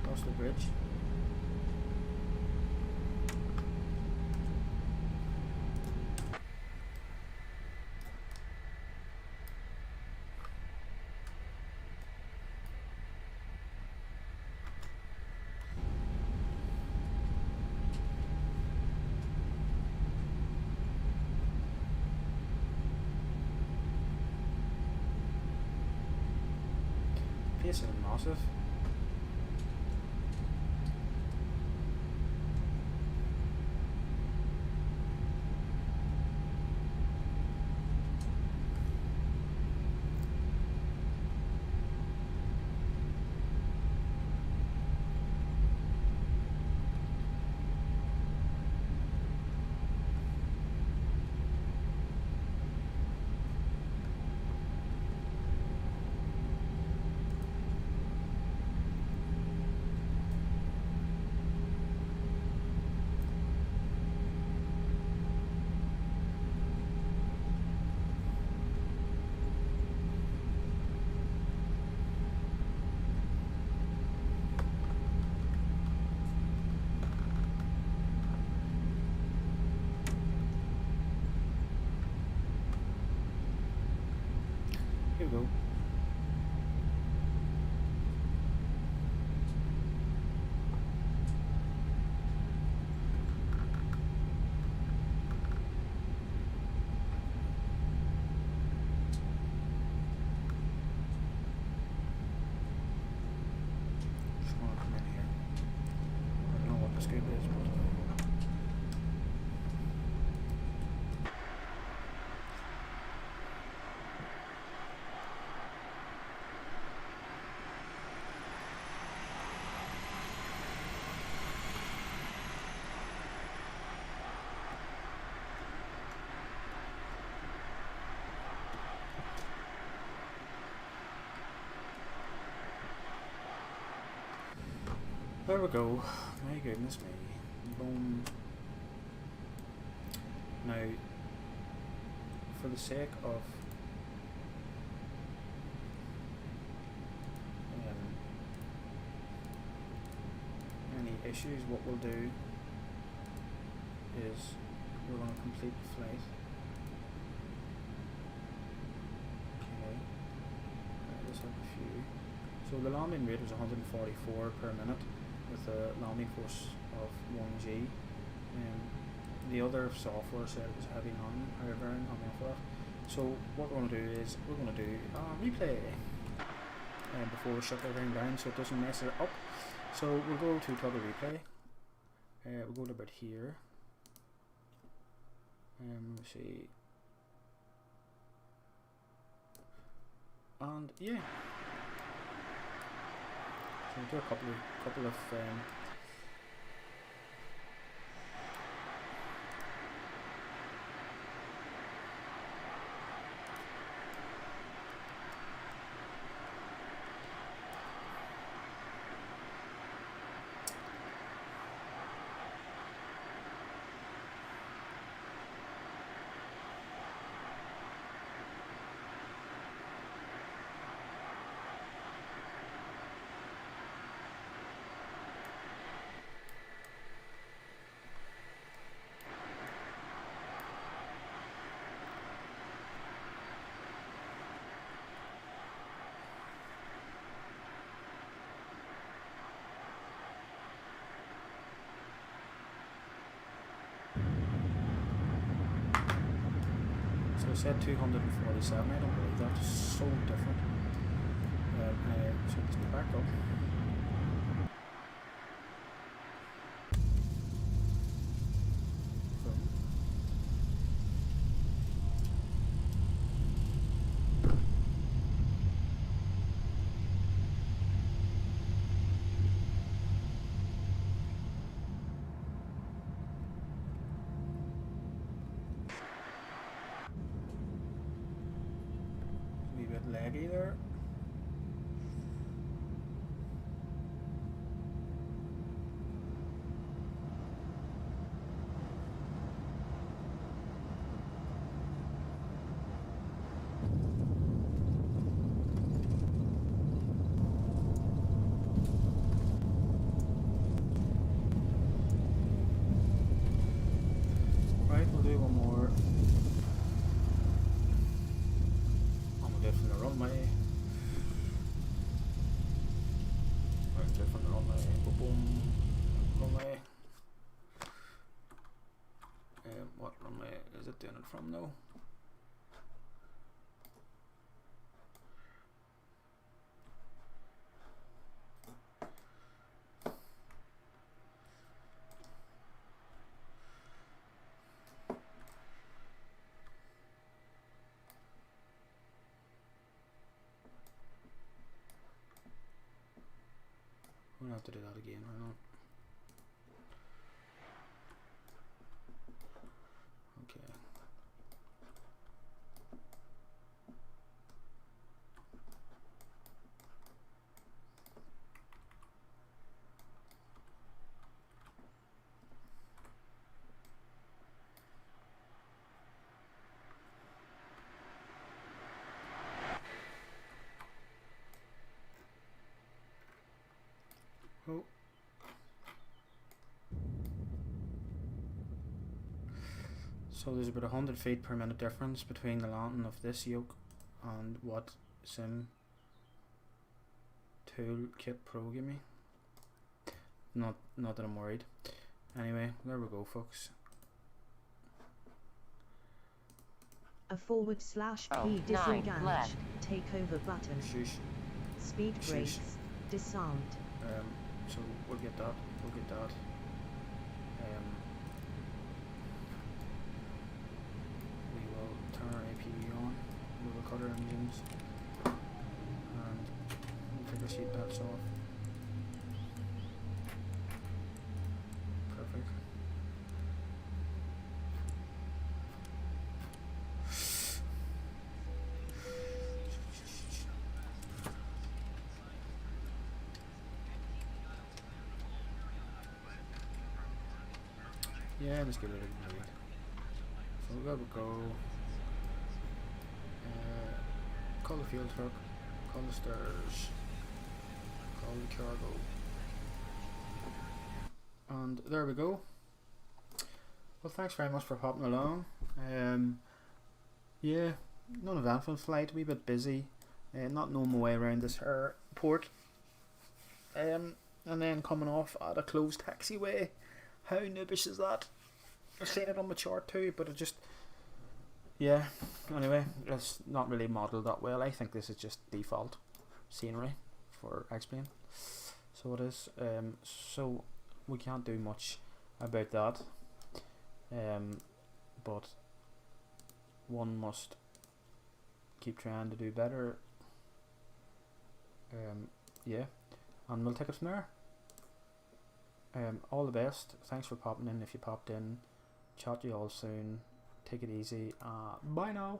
Across the bridge. Place is massive. Here we go. there we go. My goodness me. Boom. Now, for the sake of any issues, what we'll do is we're going to complete the flight. Okay, let's have a few. So the landing rate was 144 per minute with a landing force of 1G. The other software said it was heavy landing, however, I'm not for that. So what we're going to do is we're going to do a replay before we shut everything down so it doesn't mess it up. So we'll go to toggle replay. We'll go to about here. Let's see. And yeah. So we'll do a couple of so I said 247, I don't believe that, it's so different. So let's go back up. A wee bit laggy there. Right, we'll do one more. I'm gonna do it from the runway. Right, do it from the runway. Boom, boom. Runway. What runway is it doing it from though? We'll have to do that again, or not. Okay. Oh. So there's about 100 feet per minute difference between the landing of this yoke and what Sim Toolkit Pro gave me. Not that I'm worried. Anyway, there we go, folks. A /P disengage, takeover button. Shush. Speed Shush. brakes, disarmed. So we'll get that. We'll get that. We will turn our APU on. We will cut our engines, and we'll take our seat belts off. Perfect. Yeah, let's get rid of the lead. So there we go. Call the field truck, call the stairs, call the cargo. And there we go. Well, thanks very much for popping along. Yeah, non-eventful flight, a wee bit busy, not knowing my way around this airport. And then coming off at a closed taxiway. How noobish is that? I've seen it on the chart too, but it just, yeah. Anyway, it's not really modelled that well. I think this is just default scenery for X-Plane. So it is. So we can't do much about that. But one must keep trying to do better. Yeah, and we'll take it from there. All the best. Thanks for popping in if you popped in. Chat to you all soon. Take it easy. Bye now.